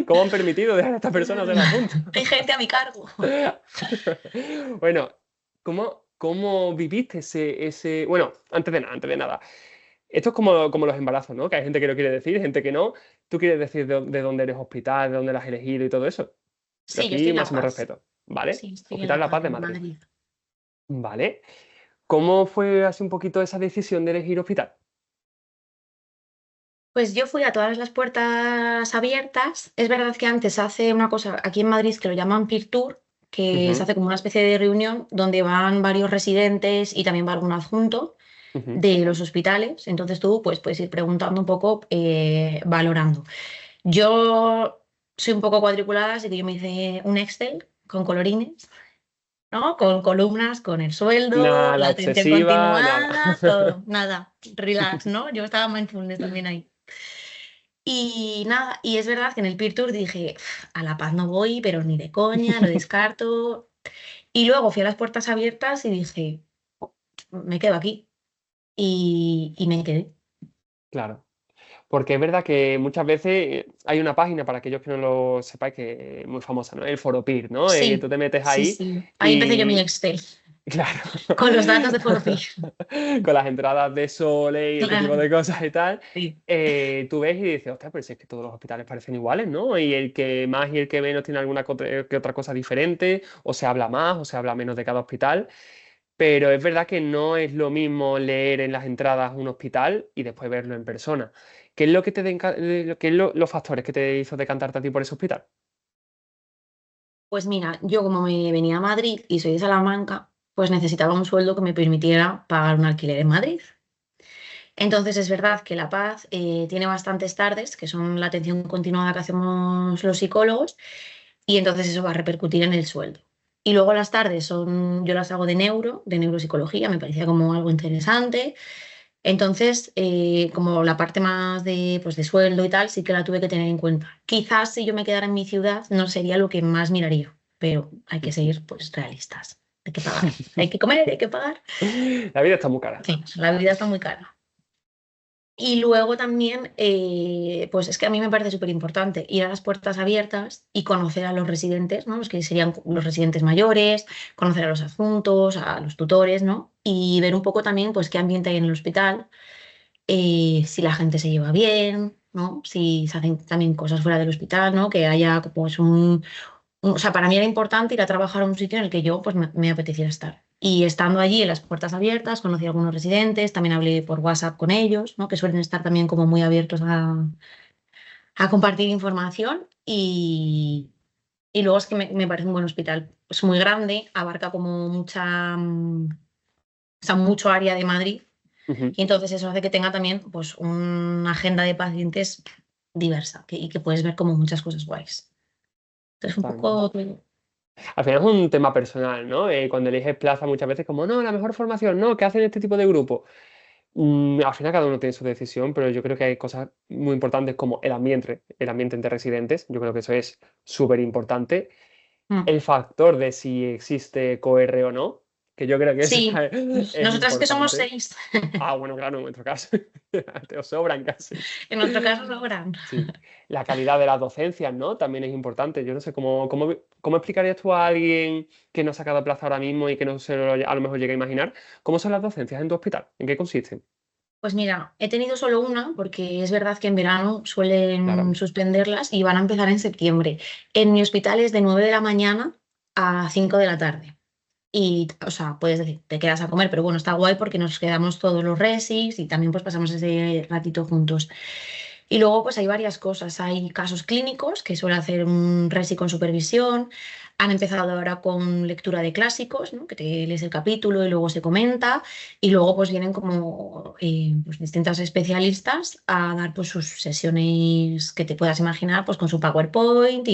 ¿Cómo han permitido dejar a esta persona ser adjunto? Hay gente a mi cargo. Bueno, ¿cómo viviste Bueno, antes de nada, esto es como los embarazos, ¿no? Que hay gente que lo quiere decir, gente que no. Tú quieres decir de dónde eres hospital, de dónde lo has elegido y todo eso. Pero Sí, yo estoy aquí en La máximo Paz. respeto, ¿vale? Sí, estoy en Hospital La La Paz, Paz de en Madrid, Madrid. ¿vale? ¿Cómo fue así un poquito esa decisión de elegir hospital? Pues yo fui a todas las puertas abiertas. Es verdad que antes se hace una cosa aquí en Madrid que lo llaman Peer Tour, que se Ujú, hace como una especie de reunión donde van varios residentes y también va algún adjunto ujú. de los hospitales. Entonces tú pues, puedes ir preguntando un poco, valorando. Yo soy un poco cuadriculada, así que yo me hice un Excel con colorines, ¿no? Con columnas, con el sueldo, Nada la atención obsesiva, nada. continuada, todo. Nada, relax, ¿no? Yo estaba mindfulness también ahí. Y nada, y es verdad que en el Peer Tour dije, "Pf, a La Paz no voy, pero ni de coña, lo descarto". Y luego fui a las puertas abiertas y dije, me quedo aquí. Y me quedé. Claro. Porque es verdad que muchas veces hay una página, para aquellos que no lo sepáis, que es muy famosa, ¿no? El Foro Peer, ¿no? Tú Sí, te metes sí, ahí sí. Ahí empecé yo mi y, Excel, claro, con los datos de Foropil. con las entradas de Sole y este tipo Claro, de cosas y tal, sí. tú ves y dices, ostras, pero si es que todos los hospitales parecen iguales, ¿no? Y el que más y el que menos tiene alguna que otra cosa diferente, o se habla más o se habla menos de cada hospital. Pero es verdad que no es lo mismo leer en las entradas un hospital y después verlo en persona. ¿Qué es lo que qué es los factores que te hizo decantarte a ti por ese hospital? Pues mira, yo como me venía a Madrid y soy de Salamanca, pues necesitaba un sueldo que me permitiera pagar un alquiler en Madrid. Entonces es verdad que La Paz tiene bastantes tardes, que son la atención continuada que hacemos los psicólogos, y entonces eso va a repercutir en el sueldo. Y luego las tardes yo las hago de neuropsicología, me parecía como algo interesante. Entonces, como la parte más de, pues, de sueldo y tal, sí que la tuve que tener en cuenta. Quizás si yo me quedara en mi ciudad no sería lo que más miraría, pero hay que ser pues realistas. Hay que pagar, hay que comer, hay que pagar. La vida está muy cara. En fin, la vida está muy cara. Y luego también, pues es que a mí me parece súper importante ir a las puertas abiertas y conocer a los residentes, ¿no? Los que serían los residentes mayores, conocer a los adjuntos, a los tutores, ¿no? Y ver un poco también, pues, qué ambiente hay en el hospital, si la gente se lleva bien, ¿no? Si se hacen también cosas fuera del hospital, ¿no? Que haya pues o sea, para mí era importante ir a trabajar a un sitio en el que yo pues me apeteciera estar. Y estando allí en las puertas abiertas, conocí a algunos residentes, también hablé por WhatsApp con ellos, ¿no? Que suelen estar también como muy abiertos a compartir información y luego es que me parece un buen hospital. Es muy grande, abarca como o sea, mucho área de Madrid Ujú. y entonces eso hace que tenga también pues una agenda de pacientes diversa y que puedes ver como muchas cosas guays. Entonces un Totalmente. poco... Al final es un tema personal, ¿no? Cuando eliges plaza muchas veces como, no, la mejor formación, no, ¿qué hacen este tipo de grupo? Al final cada uno tiene su decisión, pero yo creo que hay cosas muy importantes como el ambiente entre residentes, yo creo que eso es súper importante. Mm, El factor de si existe COR o no, que yo creo que eso Sí, es nosotras que somos importante. 6, Ah, bueno, claro, en nuestro caso, te os sobran casi. en nuestro caso sobran. Sí. La calidad de las docencias, ¿no? También es importante. Yo no sé cómo explicarías tú a alguien que no ha sacado plaza ahora mismo y que no se lo, a lo mejor llega a imaginar, ¿cómo son las docencias en tu hospital? ¿En qué consisten? Pues mira, he tenido solo una, porque es verdad que en verano Claro. suelen suspenderlas y van a empezar en septiembre. En mi hospital es de 9 de la mañana a 5 de la tarde. Y, o sea, puedes decir, te quedas a comer, pero bueno, está guay porque nos quedamos todos los resis y también pues pasamos ese ratito juntos. Y luego pues hay varias cosas. Hay casos clínicos que suele hacer un resi con supervisión. Han empezado ahora con lectura de clásicos, ¿no? Que te lees el capítulo y luego se comenta. Y luego pues vienen como pues, distintas especialistas a dar pues sus sesiones que te puedas imaginar pues con su PowerPoint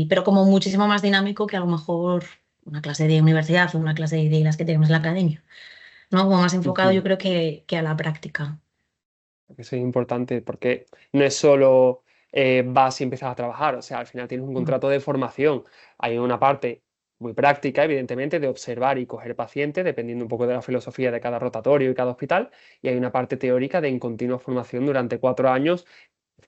pero como muchísimo más dinámico que a lo mejor una clase de universidad o una clase de las que tenemos en la academia, ¿no? Como más enfocado yo Ujú. creo que a la práctica. Eso es importante porque no es solo vas y empiezas a trabajar, o sea, al final tienes un Mm. contrato de formación. Hay una parte muy práctica, evidentemente, de observar y coger pacientes, dependiendo un poco de la filosofía de cada rotatorio y cada hospital, y hay una parte teórica de en continua formación durante 4 años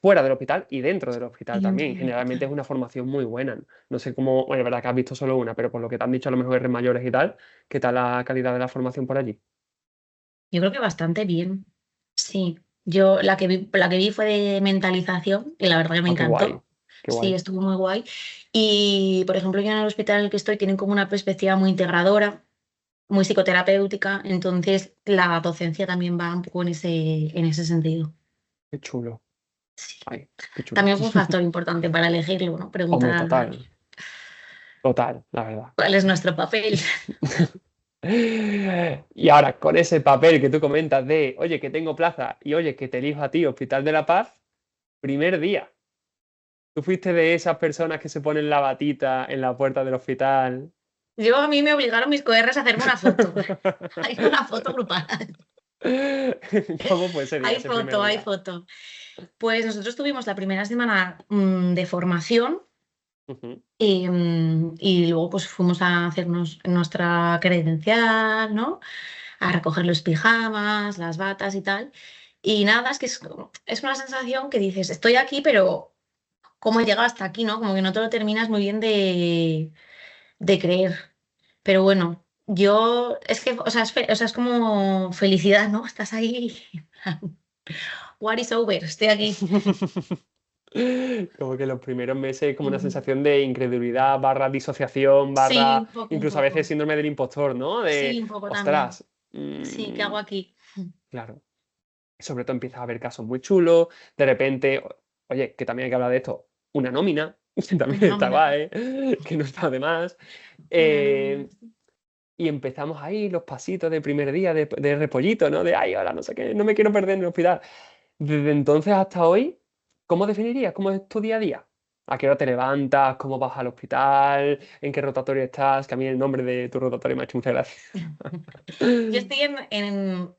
fuera del hospital y dentro del hospital Y dentro también. del Generalmente es hospital. una formación muy buena. No sé cómo, bueno, es verdad que has visto solo una, pero por lo que te han dicho a lo mejor eres mayores y tal, ¿qué tal la calidad de la formación por allí? Yo creo que bastante bien. Sí, yo la que vi fue de mentalización y la verdad que me Ah, qué guay, encantó. qué Sí, guay. estuvo muy guay. Y, por ejemplo, yo en el hospital en el que estoy tienen como una perspectiva muy integradora, muy psicoterapéutica, entonces la docencia también va un poco en ese sentido. Qué chulo. Sí. Ay, qué chulo. También fue un factor importante para elegirlo, ¿no? Hombre, Preguntar total, total, la verdad. cuál es nuestro papel. Y ahora, con ese papel que tú comentas de, oye, que tengo plaza y oye, que te elijo a ti, Hospital de la Paz, primer día. ¿Tú fuiste de esas personas que se ponen la batita en la puerta del hospital? A mí me obligaron mis coerres a hacerme una foto. Hay una foto grupal. ¿Cómo fue ese día, Hay ese primer foto, hay día? foto. Pues nosotros tuvimos la primera semana de formación Ujú. y luego pues fuimos a hacernos nuestra credencial, ¿no? A recoger los pijamas, las batas y tal. Y nada, es que es una sensación que dices, estoy aquí, pero ¿cómo he llegado hasta aquí, no? Como que no te lo terminas muy bien de creer. Pero bueno, es que, o sea, es como felicidad, ¿no? Estás ahí, en plan, what is over, estoy aquí. Como que los primeros meses como una Mm, sensación de incredulidad, barra disociación, Sí, barra un poco, un incluso a veces poco. síndrome del impostor, ¿no? Sí, De, un poco también. ostras, Sí, ¿qué hago aquí? claro. Sobre todo empiezas a ver casos muy chulos, de repente, oye, que también hay que hablar de esto, una nómina, que también Una está nómina, guay, que no está de más. una nómina. Eh, y empezamos ahí los pasitos de primer día de repollito, ¿no? De, ay, ahora no sé qué, no me quiero perder en el hospital. Desde entonces hasta hoy, ¿cómo definirías? ¿Cómo es tu día a día? ¿A qué hora te levantas? ¿Cómo vas al hospital? ¿En qué rotatorio estás? Que a mí el nombre de tu rotatorio me ha hecho mucha gracia. Yo estoy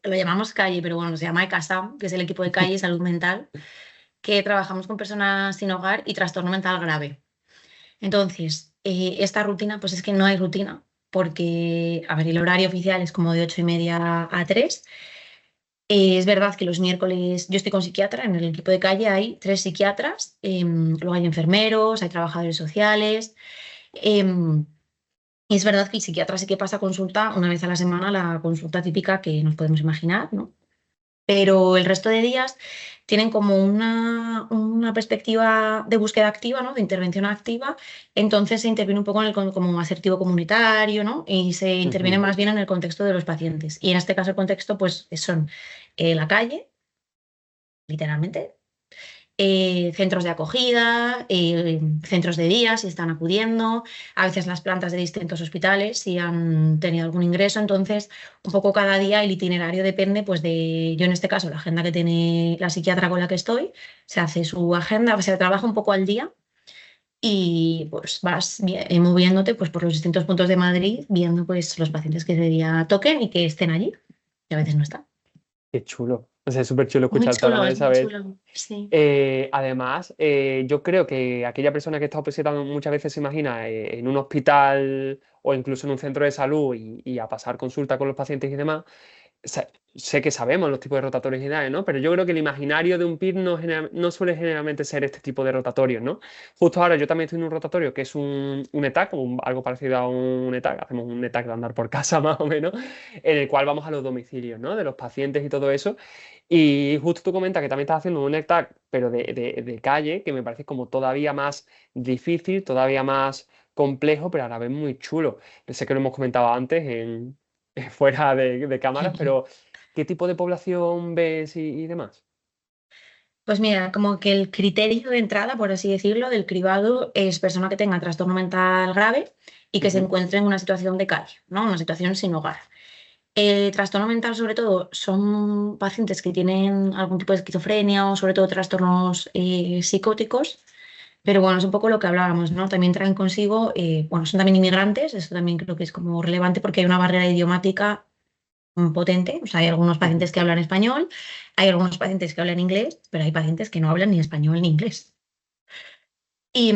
lo llamamos calle, pero bueno, se llama ECASAM, que es el equipo de calle y salud mental, que trabajamos con personas sin hogar y trastorno mental grave. Entonces, esta rutina, pues es que no hay rutina, porque, a ver, el horario oficial es como de 8:30 a 3. Es verdad que los miércoles yo estoy con psiquiatra, en el equipo de calle hay 3 psiquiatras, luego hay enfermeros, hay trabajadores sociales. em, y es verdad que el psiquiatra sí que pasa consulta una vez a la semana, la consulta típica que nos podemos imaginar, ¿no? Pero el resto de días tienen como una perspectiva de búsqueda activa, ¿no? De intervención activa. Entonces se interviene un poco como asertivo comunitario, ¿no? Y se interviene Ujú. más bien en el contexto de los pacientes. Y en este caso el contexto pues son la calle, literalmente, centros de acogida, centros de día si están acudiendo, a veces las plantas de distintos hospitales si han tenido algún ingreso. Entonces, un poco cada día el itinerario depende, pues yo en este caso, la agenda que tiene la psiquiatra con la que estoy, se hace su agenda, se trabaja un poco al día y pues vas moviéndote pues, por los distintos puntos de Madrid, viendo pues los pacientes que ese día toquen y que estén allí, que a veces no están. Qué chulo. O sea, es súper chulo Muy escucharte chulo, hablando de es muy Isabel. chulo. Sí. Además, yo creo que aquella persona que está obsesionada muchas veces se imagina en un hospital o incluso en un centro de salud y a pasar consulta con los pacientes y demás. Sé que sabemos los tipos de rotatorios ideales, ¿no? Pero yo creo que el imaginario de un PIR no suele generalmente ser este tipo de rotatorios, ¿no? Justo ahora yo también estoy en un rotatorio que es un ETAC, algo parecido a un ETAC, hacemos un ETAC de andar por casa más o menos, en el cual vamos a los domicilios, ¿no? De los pacientes y todo eso. Y justo tú comentas que también estás haciendo un ETAC, pero de calle, que me parece como todavía más difícil, todavía más complejo, pero a la vez muy chulo. Sé que lo hemos comentado antes fuera de cámaras, pero ¿qué tipo de población ves y demás? Pues mira, como que el criterio de entrada, por así decirlo, del cribado es persona que tenga trastorno mental grave y que se Ujú. encuentre en una situación de calle, ¿no? Una situación sin hogar. Trastorno mental, sobre todo, son pacientes que tienen algún tipo de esquizofrenia o sobre todo trastornos psicóticos, pero bueno, es un poco lo que hablábamos, ¿no? También traen consigo, bueno, son también inmigrantes, eso también creo que es como relevante porque hay una barrera idiomática potente. O sea, hay algunos Ujú. pacientes que hablan español, hay algunos pacientes que hablan inglés, pero hay pacientes que no hablan ni español ni inglés. Y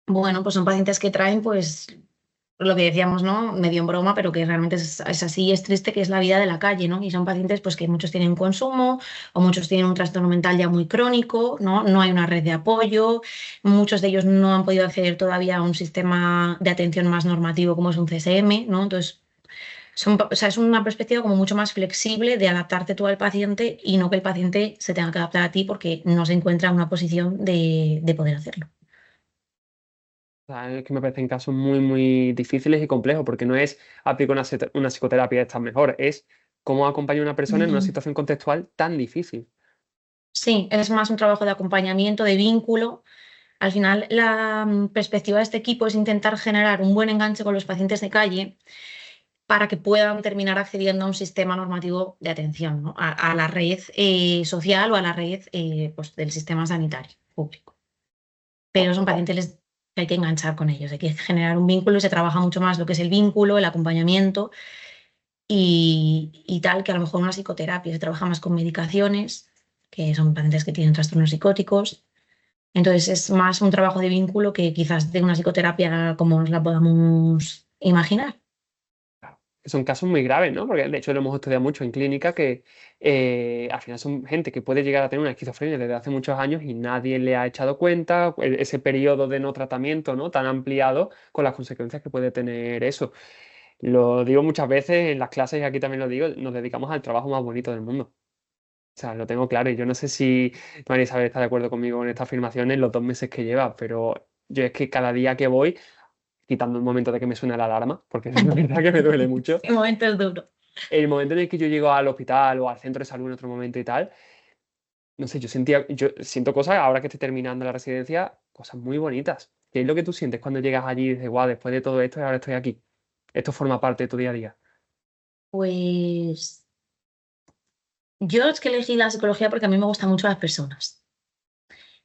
bueno, pues son pacientes que traen, pues, lo que decíamos, ¿no? Medio en broma, pero que realmente es así, es triste, que es la vida de la calle, ¿no? Y son pacientes, pues, que muchos tienen consumo o muchos tienen un trastorno mental ya muy crónico, ¿no? No hay una red de apoyo, muchos de ellos no han podido acceder todavía a un sistema de atención más normativo como es un CSM, ¿no? Entonces, o sea, es una perspectiva como mucho más flexible de adaptarte tú al paciente y no que el paciente se tenga que adaptar a ti porque no se encuentra en una posición de poder hacerlo. O sea, es que me parecen casos muy, muy difíciles y complejos, porque no es aplicar una psicoterapia esta mejor, es cómo acompañar a una persona en una Mm. situación contextual tan difícil. Sí, es más un trabajo de acompañamiento, de vínculo. Al final, la perspectiva de este equipo es intentar generar un buen enganche con los pacientes de calle para que puedan terminar accediendo a un sistema normativo de atención, ¿no? A la red social o a la red pues, del sistema sanitario público. O- Pero son o- pacientes que hay que enganchar con ellos, hay que generar un vínculo y se trabaja mucho más lo que es el vínculo, el acompañamiento y tal, que a lo mejor una psicoterapia se trabaja más con medicaciones, que son pacientes que tienen trastornos psicóticos. Entonces es más un trabajo de vínculo que quizás de una psicoterapia como nos la podamos imaginar. que son casos muy graves, ¿no? Porque de hecho lo hemos estudiado mucho en clínica, que al final son gente que puede llegar a tener una esquizofrenia desde hace muchos años y nadie le ha echado cuenta ese periodo de no tratamiento, ¿no? Tan ampliado con las consecuencias que puede tener eso. Lo digo muchas veces en las clases y aquí también lo digo, nos dedicamos al trabajo más bonito del mundo. O sea, lo tengo claro y yo no sé si María Isabel está de acuerdo conmigo en esta afirmación en los 2 meses que lleva, pero yo es que cada día que voy, quitando el momento de que me suena la alarma, porque es verdad que me duele mucho, El momento es duro. el momento en el que yo llego al hospital o al centro de salud en otro momento y tal, no sé, yo siento cosas, ahora que estoy terminando la residencia, cosas muy bonitas. ¿Qué es lo que tú sientes cuando llegas allí y dices, guau, después de todo esto, ahora estoy aquí? Esto forma parte de tu día a día. Pues yo es que elegí la psicología porque a mí me gustan mucho las personas.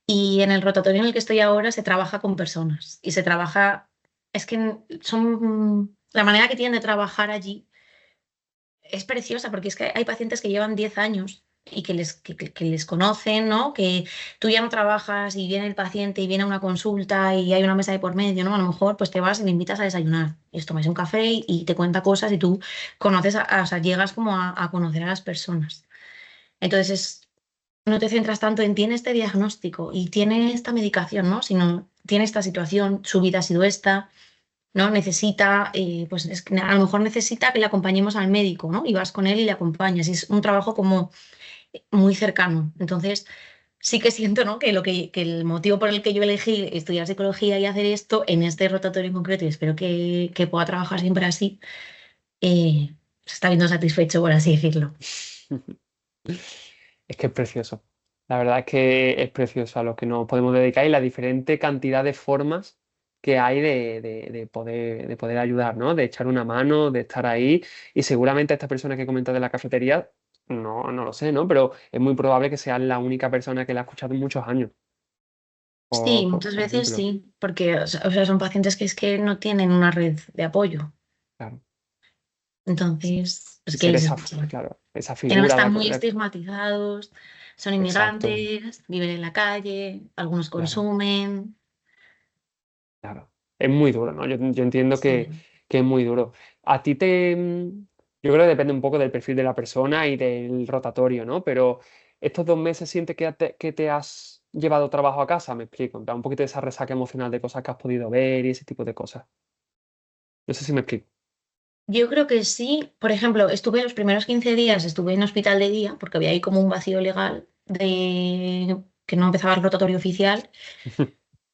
Y en el rotatorio en el que estoy ahora se trabaja con personas y se trabaja, es que son, la manera que tienen de trabajar allí es preciosa porque es que hay pacientes que llevan 10 años y que les conocen, ¿no? Que tú ya no trabajas y viene el paciente y viene a una consulta y hay una mesa de por medio, ¿no? A lo mejor pues te vas y le invitas a desayunar y os tomáis un café y te cuenta cosas y tú conoces, o sea, llegas como a conocer a las personas. Entonces no te centras tanto en tiene este diagnóstico y tiene esta medicación, ¿no? Sino tiene esta situación, su vida ha sido esta, ¿no? Necesita, pues es que a lo mejor necesita que le acompañemos al médico, ¿no? Y vas con él y le acompañas. Y es un trabajo como muy cercano. Entonces, sí que siento, ¿no? Que el motivo por el que yo elegí estudiar psicología y hacer esto en este rotatorio en concreto, y espero que pueda trabajar siempre así, se está viendo satisfecho, por así decirlo. Es que es precioso. La verdad es que es precioso a lo que nos podemos dedicar y la diferente cantidad de formas que hay de poder ayudar, ¿no? De echar una mano, de estar ahí. Y seguramente a esta persona que comenta de la cafetería, no lo sé, ¿no? Pero es muy probable que sea la única persona que la ha escuchado en muchos años, Sí, por, muchas por veces ejemplo. sí, porque o sea, son pacientes que es que no tienen una red de apoyo. Claro. Entonces, pues que ser les esa, escuchen. claro, esa Que no figura están muy estigmatizados, son exacto, inmigrantes, viven en la calle, algunos claro, consumen. claro. Es muy duro, ¿no? Yo entiendo Sí. que es muy duro. A ti yo creo que depende un poco del perfil de la persona y del rotatorio, ¿no? Pero estos 2 meses sientes que te has llevado trabajo a casa, me explico, en plan, un poquito de esa resaca emocional de cosas que has podido ver y ese tipo de cosas. No sé si me explico. Yo creo que sí. Por ejemplo, estuve los primeros 15 días, estuve en hospital de día, porque había ahí como un vacío legal de que no empezaba el rotatorio oficial.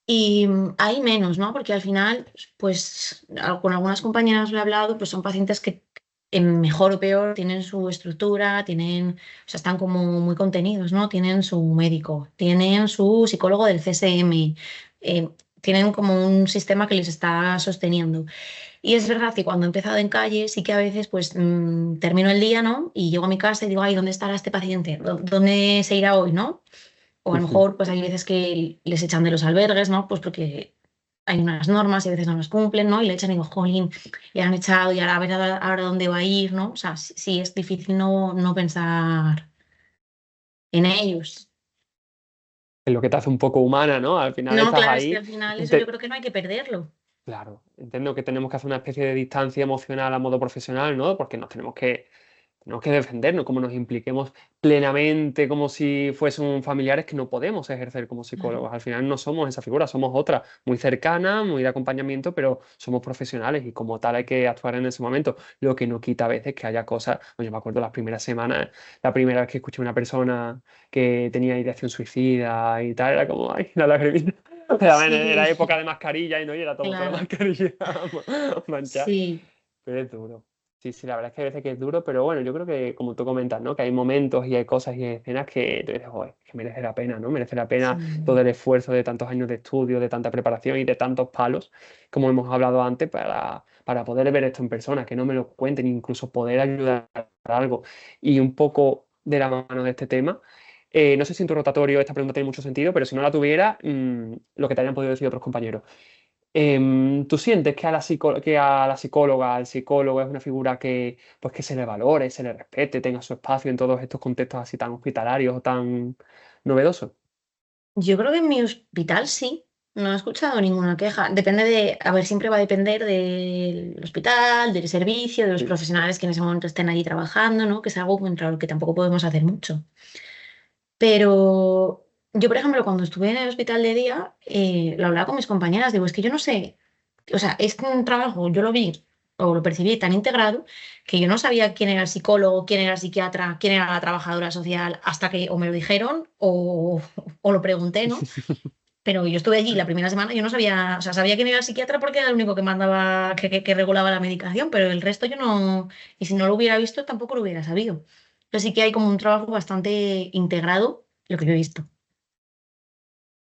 Y hay menos, ¿no? Porque al final, pues con algunas compañeras lo he hablado, pues son pacientes que en mejor o peor tienen su estructura, tienen, o sea, están como muy contenidos, ¿no? Tienen su médico, tienen su psicólogo del CSM, eh, tienen como un sistema que les está sosteniendo. Y es verdad que cuando he empezado en calle, sí que a veces pues termino el día, ¿no? Y llego a mi casa y digo, ay, ¿dónde estará este paciente? ¿Dónde se irá hoy, ¿no? O a lo mejor, pues hay veces que les echan de los albergues, ¿no? Pues porque hay unas normas y a veces no las cumplen, ¿no? Y le echan y digo, jolín, le han echado y ahora a ver ahora dónde va a ir, ¿no? O sea, sí, sí es difícil no pensar en ellos. Es lo que te hace un poco humana, ¿no? Al final No, estás claro, es que ahí. al final eso yo creo que no hay que perderlo. Claro, entiendo que tenemos que hacer una especie de distancia emocional a modo profesional, ¿no? Porque tenemos que defendernos, como nos impliquemos plenamente como si fuésemos familiares que no podemos ejercer como Claro. psicólogos. Al final no somos esa figura, somos otra, muy cercana, muy de acompañamiento, pero somos profesionales y como tal hay que actuar en ese momento. Lo que no quita a veces que haya cosas, yo me acuerdo las primeras semanas, la primera vez que escuché a una persona que tenía ideación suicida y tal, era como, ay, la lagrimita. Era Sí, época de mascarilla y no, y era todo con la claro, mascarilla manchada. sí, Pero es duro. Sí, sí, la verdad es que hay veces que es duro, pero bueno, yo creo que, como tú comentas, ¿no? Que hay momentos y hay cosas y hay escenas que tú dices, joder, que merece la pena, ¿no? Merece la pena todo sí. el esfuerzo de tantos años de estudio, de tanta preparación y de tantos palos, como hemos hablado antes, para poder ver esto en persona, que no me lo cuenten, incluso poder ayudar a algo. Y un poco de la mano de este tema. No sé si en tu rotatorio esta pregunta tiene mucho sentido, pero si no la tuviera, lo que te hayan podido decir otros compañeros. ¿Tú sientes que que a la psicóloga, al psicólogo es una figura que, pues, que se le valore, se le respete, tenga su espacio en todos estos contextos así tan hospitalarios o tan novedosos? Yo creo que en mi hospital sí. No he escuchado ninguna queja. Depende de, a ver, siempre va a depender del hospital, del servicio, de los Sí. profesionales que en ese momento estén allí trabajando, ¿no? Que es algo contra lo que tampoco podemos hacer mucho. Pero yo, por ejemplo, cuando estuve en el hospital de día, lo hablaba con mis compañeras, digo, es que yo no sé, o sea, este trabajo yo lo vi o lo percibí tan integrado que yo no sabía quién era el psicólogo, quién era el psiquiatra, quién era la trabajadora social, hasta que o me lo dijeron o lo pregunté, ¿no? Pero yo estuve allí la primera semana, yo no sabía, o sea, sabía quién era el psiquiatra porque era el único que mandaba, que regulaba la medicación, pero el resto yo no, y si no lo hubiera visto, tampoco lo hubiera sabido. Entonces sí que hay como un trabajo bastante integrado, lo que yo he visto.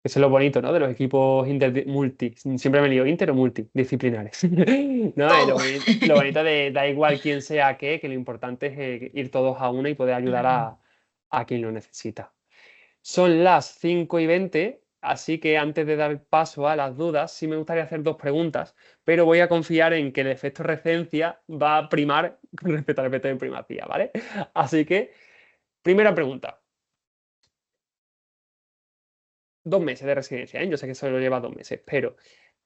Eso es lo bonito, ¿no? De los equipos siempre me lío, inter o multidisciplinares. ¿No? Y Todo. lo bonito de da igual quién sea qué, que lo importante es ir todos a una y poder ayudar Claro. a quien lo necesita. Son las 5:20, así que antes de dar paso a las dudas, sí me gustaría hacer dos preguntas, pero voy a confiar en que el efecto recencia va a primar con respecto al efecto de primacía, ¿vale? Así que, primera pregunta. 2 meses de residencia, ¿eh? Yo sé que solo lleva 2 meses, pero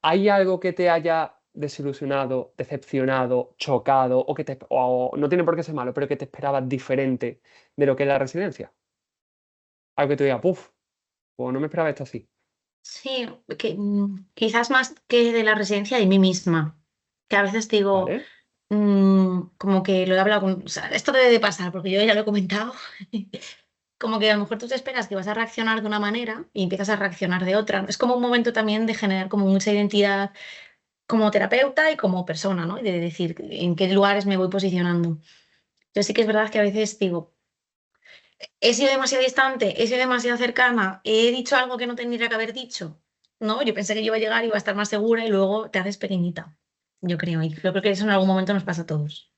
¿hay algo que te haya desilusionado, decepcionado, chocado, o no tiene por qué ser malo, pero que te esperabas diferente de lo que es la residencia? Algo que te diga, puf, pues no me esperaba esto así, Sí, que, quizás más que de la residencia de mí misma, que a veces digo, ¿vale? como que lo he hablado con, o sea, esto debe de pasar, porque yo ya lo he comentado, como que a lo mejor tú te esperas que vas a reaccionar de una manera y empiezas a reaccionar de otra. Es como un momento también de generar como mucha identidad como terapeuta y como persona, ¿no? Y de decir en qué lugares me voy posicionando. Yo sí que es verdad que a veces digo, he sido demasiado distante, he sido demasiado cercana, he dicho algo que no tendría que haber dicho. No, yo pensé que yo iba a llegar y iba a estar más segura y luego te haces pequeñita. Yo creo, y creo que eso en algún momento nos pasa a todos.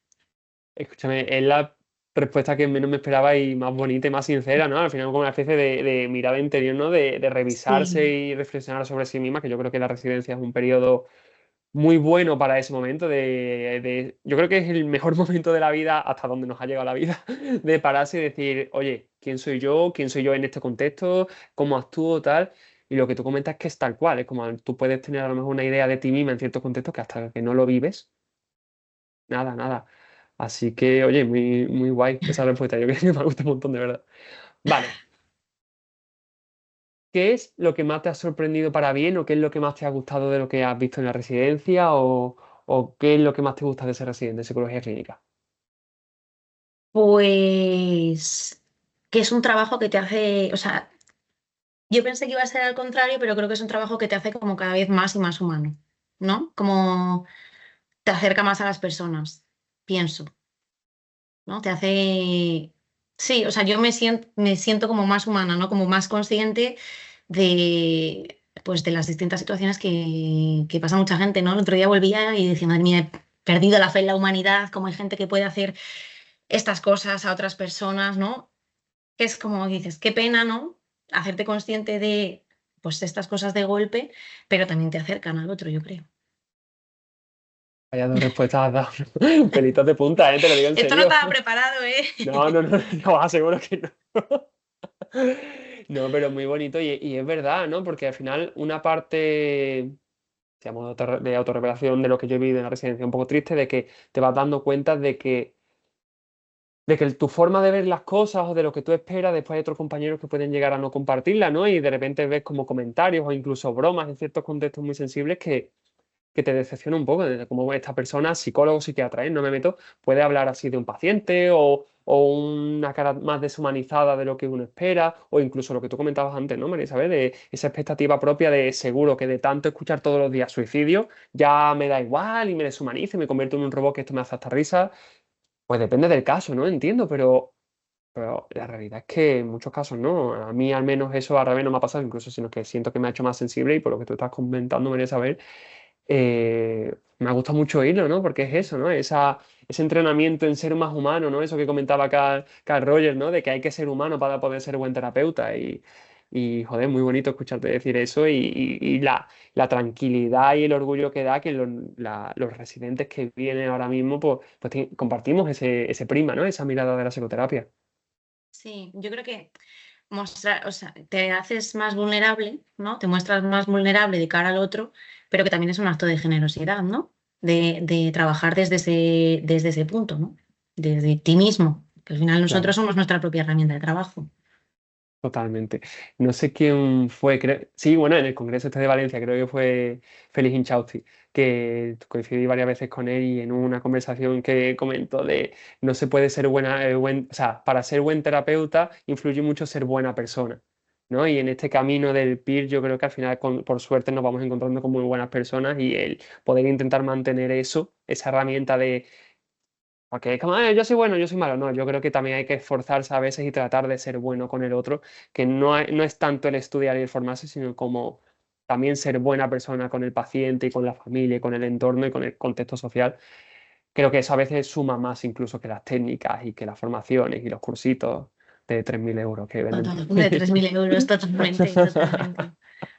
Escúchame, es la respuesta que menos me esperaba y más bonita y más sincera, ¿no? Al final como una especie de mirada interior, ¿no? De revisarse Sí, y reflexionar sobre sí misma, que yo creo que la residencia es un periodo muy bueno para ese momento yo creo que es el mejor momento de la vida hasta donde nos ha llegado la vida, de pararse y decir, oye, ¿quién soy yo? ¿Quién soy yo en este contexto? ¿Cómo actúo? Tal. Y lo que tú comentas es que es tal cual, es como tú puedes tener a lo mejor una idea de ti misma en ciertos contextos que hasta que no lo vives, nada, nada. Así que, oye, muy, muy guay esa respuesta, yo creo que me gusta un montón, de verdad. Vale, ¿qué es lo que más te ha sorprendido para bien o qué es lo que más te ha gustado de lo que has visto en la residencia o qué es lo que más te gusta de ser residente de psicología clínica? Pues que es un trabajo que te hace, o sea, yo pensé que iba a ser al contrario, pero creo que es un trabajo que te hace como cada vez más y más humano, ¿no? Como te acerca más a las personas, pienso, ¿no? Te hace, sí, o sea, yo me siento como más humana, ¿no? Como más consciente de, pues, de las distintas situaciones que pasa mucha gente, ¿no? El otro día volvía y decía, madre mía, he perdido la fe en la humanidad, como hay gente que puede hacer estas cosas a otras personas, ¿no? Que es como dices, qué pena, ¿no? Hacerte consciente de, pues, estas cosas de golpe, pero también te acercan al otro, yo creo. Vaya dos respuestas has dado. Pelitos de punta, te lo digo en Esto no serio. estaba preparado, ¿eh? No, no, no, no, aseguro que no. No, pero muy bonito y es verdad, ¿no? Porque al final una parte, digamos, de autorrevelación de lo que yo he vivido en la residencia, un poco triste, de que te vas dando cuenta de que tu forma de ver las cosas o de lo que tú esperas, después hay otros compañeros que pueden llegar a no compartirla, ¿no? Y de repente ves como comentarios o incluso bromas en ciertos contextos muy sensibles que te decepciona un poco, de cómo esta persona, psicólogo, psiquiatra, no me meto, puede hablar así de un paciente o una cara más deshumanizada de lo que uno espera, o incluso lo que tú comentabas antes, ¿no, María Isabel? De esa expectativa propia de seguro que de tanto escuchar todos los días suicidio, ya me da igual y me deshumanizo y me convierto en un robot que esto me hace hasta risa. Pues depende del caso, ¿no? Entiendo, pero la realidad es que en muchos casos no. A mí al menos eso al revés no me ha pasado incluso, sino que siento que me ha hecho más sensible y por lo que tú estás comentando, María Isabel, me ha gustado mucho oírlo, ¿no? Porque es eso, ¿no? Ese entrenamiento en ser más humano, ¿no? Eso que comentaba Carl Rogers, ¿no? De que hay que ser humano para poder ser buen terapeuta. Y joder, muy bonito escucharte decir eso y la tranquilidad y el orgullo que da que los residentes que vienen ahora mismo, pues compartimos ese prima, ¿no? Esa mirada de la psicoterapia. Sí, yo creo que mostrar, o sea, te haces más vulnerable, ¿no? Te muestras más vulnerable de cara al otro, pero que también es un acto de generosidad, ¿no? De trabajar desde ese punto, ¿no? Desde ti mismo, que al final nosotros Claro. somos nuestra propia herramienta de trabajo. Totalmente. No sé quién fue, sí, bueno, en el Congreso este de Valencia creo que fue Félix Inchausti, que coincidí varias veces con él y en una conversación que comentó de no se puede ser o sea, para ser buen terapeuta influye mucho ser buena persona, ¿no? Y en este camino del PIR yo creo que al final, por suerte, nos vamos encontrando con muy buenas personas y el poder intentar mantener eso, esa herramienta de porque es como, yo soy bueno, yo soy malo". No, yo creo que también hay que esforzarse a veces y tratar de ser bueno con el otro, que no es tanto el estudiar y el formarse, sino como también ser buena persona con el paciente y con la familia y con el entorno y con el contexto social. Creo que eso a veces suma más incluso que las técnicas y que las formaciones y los cursitos de 3.000 euros que venden por De ahí. 3.000 euros, totalmente, totalmente.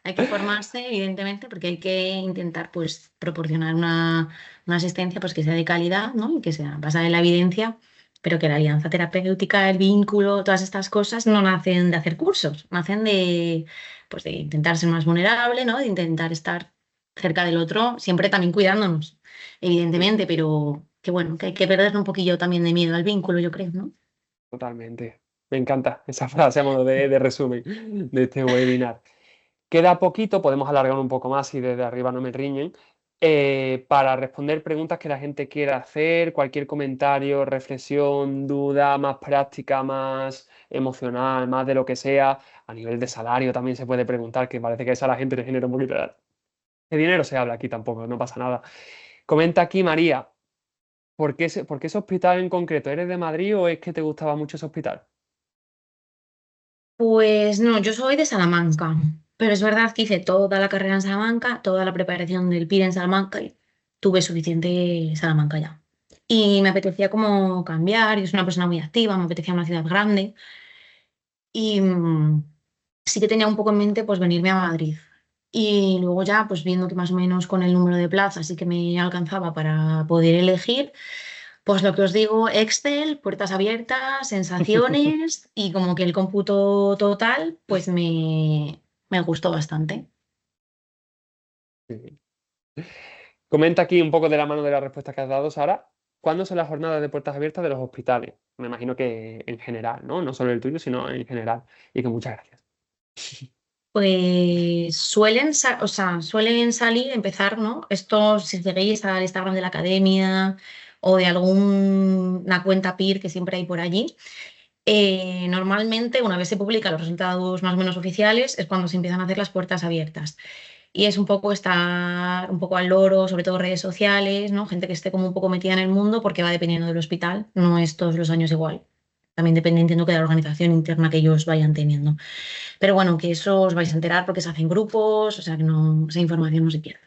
Hay que formarse, evidentemente, porque hay que intentar, pues, proporcionar una asistencia, pues, que sea de calidad, ¿no? Y que sea basada en la evidencia, pero que la alianza terapéutica, el vínculo, todas estas cosas no nacen de hacer cursos, nacen de, pues, de intentar ser más vulnerable, ¿no? De intentar estar cerca del otro, siempre también cuidándonos, evidentemente, pero que bueno, que hay que perder un poquillo también de miedo al vínculo, yo creo, ¿no? Totalmente. Me encanta esa frase a modo de resumen de este webinar. Queda poquito, podemos alargar un poco más si desde arriba no me riñen, para responder preguntas que la gente quiera hacer, cualquier comentario, reflexión, duda más práctica, más emocional, más de lo que sea. A nivel de salario también se puede preguntar, que parece que eso a la gente le genera un poquito de dinero se habla aquí tampoco, no pasa nada. Comenta aquí María, por qué ese hospital en concreto? ¿Eres de Madrid o es que te gustaba mucho ese hospital? Pues no, yo soy de Salamanca, pero es verdad que hice toda la carrera en Salamanca, toda la preparación del PIR en Salamanca y tuve suficiente Salamanca ya. Y me apetecía como cambiar, yo soy una persona muy activa, me apetecía una ciudad grande y sí que tenía un poco en mente pues venirme a Madrid. Y luego ya, pues viendo que más o menos con el número de plazas sí que me alcanzaba para poder elegir, pues lo que os digo, Excel, puertas abiertas, sensaciones y como que el cómputo total, pues me gustó bastante. Sí. Comenta aquí un poco de la mano de la respuesta que has dado, Sara. ¿Cuándo son las jornadas de puertas abiertas de los hospitales? Me imagino que en general, ¿no? No solo el tuyo, sino en general. Y que muchas gracias. Pues o sea, suelen salir, empezar, ¿no? Esto, si seguís al Instagram de la academia o de alguna cuenta peer que siempre hay por allí, normalmente una vez se publican los resultados más o menos oficiales es cuando se empiezan a hacer las puertas abiertas. Y es un poco estar un poco al loro, sobre todo redes sociales, ¿no? Gente que esté como un poco metida en el mundo porque va dependiendo del hospital, no es todos los años igual. También depende, entiendo que de la organización interna que ellos vayan teniendo. Pero bueno, que eso os vais a enterar porque se hacen grupos, o sea que no, esa información no se pierde.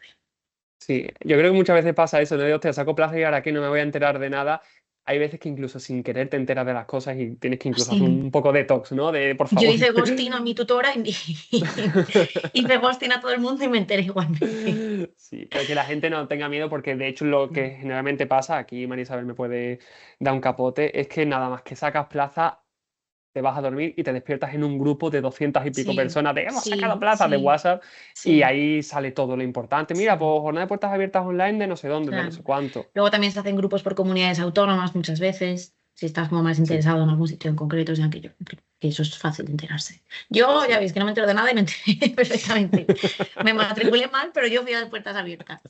Sí, yo creo que muchas veces pasa eso, ¿no? De, hostia, saco plaza y ahora que no me voy a enterar de nada. Hay veces que incluso sin querer te enteras de las cosas y tienes que incluso hacer Sí. un poco de detox, ¿no? De, por Yo favor. hice ghosting a mi tutora y hice ghosting a todo el mundo y me enteré igualmente. Sí, pero que la gente no tenga miedo porque de hecho lo que generalmente pasa, aquí María Isabel me puede dar un capote, es que nada más que sacas plaza, te vas a dormir y te despiertas en un grupo de 200 y pico Sí, personas de hemos sacado sí, plaza de sí, WhatsApp y sí, ahí sale todo lo importante. Mira, sí, pues jornada de puertas abiertas online de no sé dónde, de no sé claro. cuánto. Luego también se hacen grupos por comunidades autónomas muchas veces, si estás como más Sí, interesado en algún sitio en concreto, o sea que eso es fácil de enterarse. Yo ya sí. veis que no me entero de nada y me enteré perfectamente. Me matriculé mal, pero yo fui a las puertas abiertas.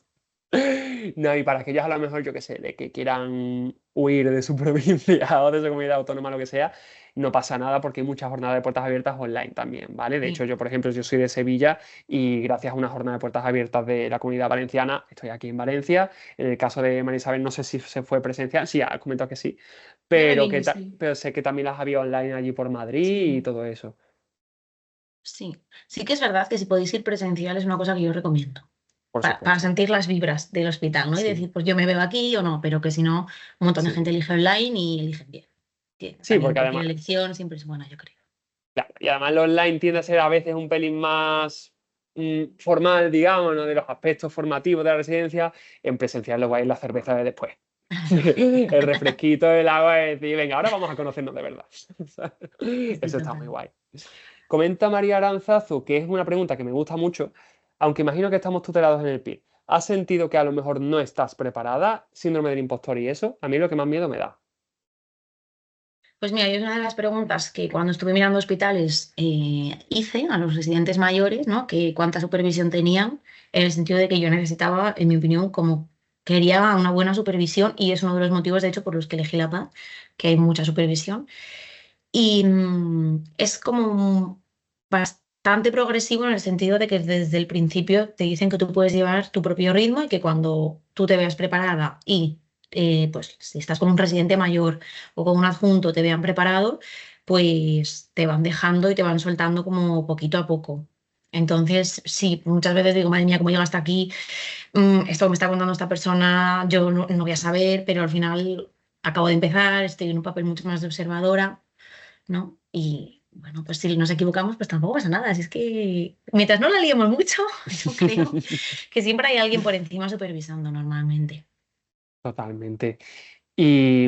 No, y para aquellos a lo mejor, yo qué sé, de que quieran huir de su provincia o de su comunidad autónoma, lo que sea, no pasa nada porque hay muchas jornadas de puertas abiertas online también, ¿vale? De hecho, Sí. yo, por ejemplo, yo soy de Sevilla y gracias a una jornada de puertas abiertas de la Comunidad Valenciana, estoy aquí en Valencia. En el caso de María Isabel, no sé si se fue presencial, sí, ha comentado que sí, Yo me pero, vine, sí. pero sé que también las había online allí por Madrid y Sí, todo eso. sí. Sí que es verdad que si podéis ir presencial es una cosa que yo recomiendo. Por Para supuesto. sentir las vibras del hospital, ¿no? Y Sí, decir, pues yo me veo aquí o no, pero que si no, un montón de gente sí. elige online y eligen bien. Que Sí, también porque cualquier además, elección siempre es buena, yo creo. claro, y además lo online tiende a ser a veces un pelín más formal, digamos, ¿no? De los aspectos formativos de la residencia. En presencial lo va a ir la cerveza de después. El refresquito, el agua, es decir, venga, ahora vamos a conocernos de verdad. Sí, Eso está muy total. guay. Comenta María Aranzazu, que es una pregunta que me gusta mucho, aunque imagino que estamos tutelados en el PIR. ¿Has sentido que a lo mejor no estás preparada? Síndrome del impostor y eso, a mí lo que más miedo me da. Pues mira, yo es una de las preguntas que cuando estuve mirando hospitales hice a los residentes mayores, ¿no? Que cuánta supervisión tenían, en el sentido de que yo necesitaba, en mi opinión, como quería una buena supervisión y es uno de los motivos, de hecho, por los que elegí la PA, que hay mucha supervisión. Y es como bastante progresivo en el sentido de que desde el principio te dicen que tú puedes llevar tu propio ritmo y que cuando tú te veas preparada y pues si estás con un residente mayor o con un adjunto te vean preparado, pues te van dejando y te van soltando como poquito a poco. Entonces, sí, muchas veces digo, madre mía, ¿cómo llega hasta aquí? Esto que me está contando esta persona, yo no voy a saber, pero al final acabo de empezar, estoy en un papel mucho más de observadora, ¿no? Y bueno, pues si nos equivocamos, pues tampoco pasa nada. Así es que mientras no la liemos mucho, yo creo que siempre hay alguien por encima supervisando normalmente. Totalmente. Y,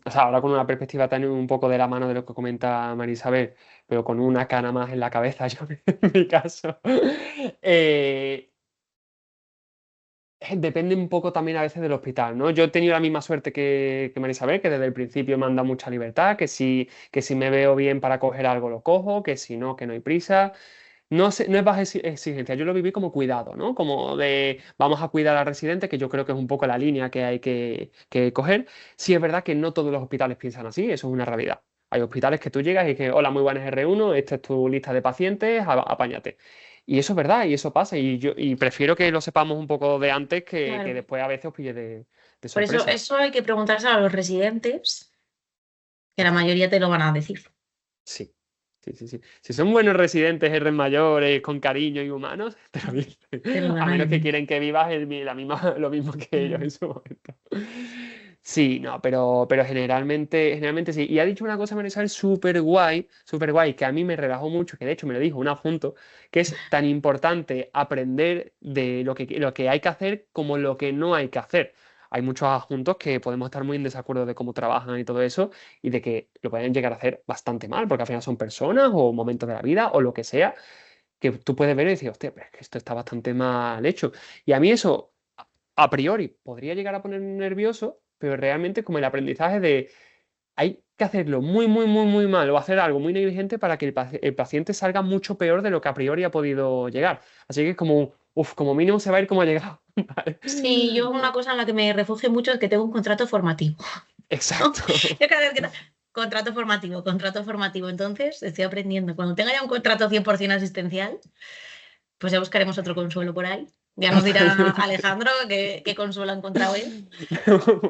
o sea, ahora con una perspectiva también un poco de la mano de lo que comenta Marisabel, pero con una cana más en la cabeza, yo en mi caso. eh, Depende un poco también a veces del hospital, ¿no? Yo he tenido la misma suerte que Marisabel, que desde el principio me han dado mucha libertad, que si me veo bien para coger algo lo cojo, que si no, que no hay prisa. No, no es baja exigencia, yo lo viví como cuidado, ¿no? Como de vamos a cuidar al residente, que yo creo que es un poco la línea que hay que coger. Sí es verdad que no todos los hospitales piensan así, eso es una realidad. Hay hospitales que tú llegas y que, hola, muy buenas R1, esta es tu lista de pacientes, apáñate. Y eso es verdad, y eso pasa, y prefiero que lo sepamos un poco de antes que Claro. después a veces os pille de Por eso, sorpresa. eso hay que preguntárselo a los residentes, que la mayoría te lo van a decir. Sí, sí, sí, sí. Si son buenos residentes, R mayores, con cariño y humanos, te lo dicen. Te lo A van a menos que decir. quieren que vivas la misma, lo mismo que ellos Claro. en su momento. Sí, no, pero generalmente sí. Y ha dicho una cosa, Marisol, súper guay, que a mí me relajó mucho, que de hecho me lo dijo un adjunto, que es tan importante aprender de lo que hay que hacer como lo que no hay que hacer. Hay muchos adjuntos que podemos estar muy en desacuerdo de cómo trabajan y todo eso, y de que lo pueden llegar a hacer bastante mal, porque al final son personas o momentos de la vida o lo que sea, que tú puedes ver y decir, hostia, pero es que esto está bastante mal hecho. Y a mí eso a priori podría llegar a ponerme nervioso, pero realmente como el aprendizaje de hay que hacerlo muy mal o hacer algo muy negligente para que el paciente salga mucho peor de lo que a priori ha podido llegar. Así que es como, uff, como mínimo se va a ir como ha llegado. ¿Vale? Sí, yo una cosa en la que me refugio mucho es que tengo un contrato formativo. Exacto. Yo cada vez que... contrato formativo. Entonces, estoy aprendiendo. Cuando tenga ya un contrato 100% asistencial, pues ya buscaremos otro consuelo por ahí. Ya nos dirá Totalmente. Alejandro qué consuelo ha encontrado él.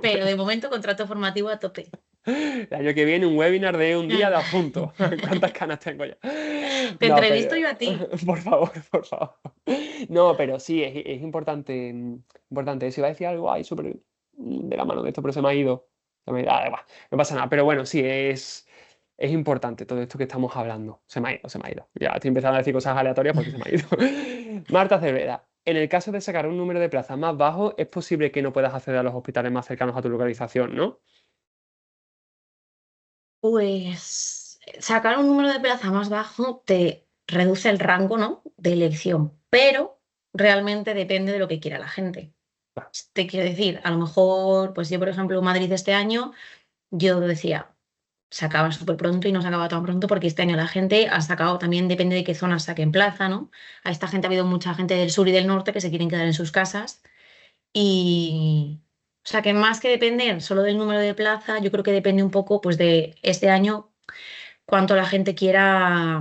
Pero de momento, contrato formativo a tope. El año que viene un webinar de un día de adjunto. ¿Cuántas canas tengo ya? Te No, entrevisto pero yo a ti. por favor, por favor. No, pero sí, es importante, importante eso. Iba a decir algo ahí súper de la mano de esto, pero se me ha ido. Da igual, no pasa nada. Pero bueno, sí, es importante todo esto que estamos hablando. Se me ha ido, se me ha ido. Ya estoy empezando a decir cosas aleatorias porque se me ha ido. Marta Cervera, en el caso de sacar un número de plazas más bajo, es posible que no puedas acceder a los hospitales más cercanos a tu localización, ¿no? Pues sacar un número de plaza más bajo te reduce el rango, ¿no? De elección, pero realmente depende de lo que quiera la gente. Te quiero decir, a lo mejor, pues yo, por ejemplo, Madrid este año, yo decía, se acaba súper pronto y no se acaba tan pronto porque este año la gente ha sacado, también depende de qué zona saquen plaza, ¿no? A esta gente ha habido mucha gente del sur y del norte que se quieren quedar en sus casas y, o sea, que más que depender solo del número de plaza, yo creo que depende un poco, pues, de este año cuánto la gente quiera,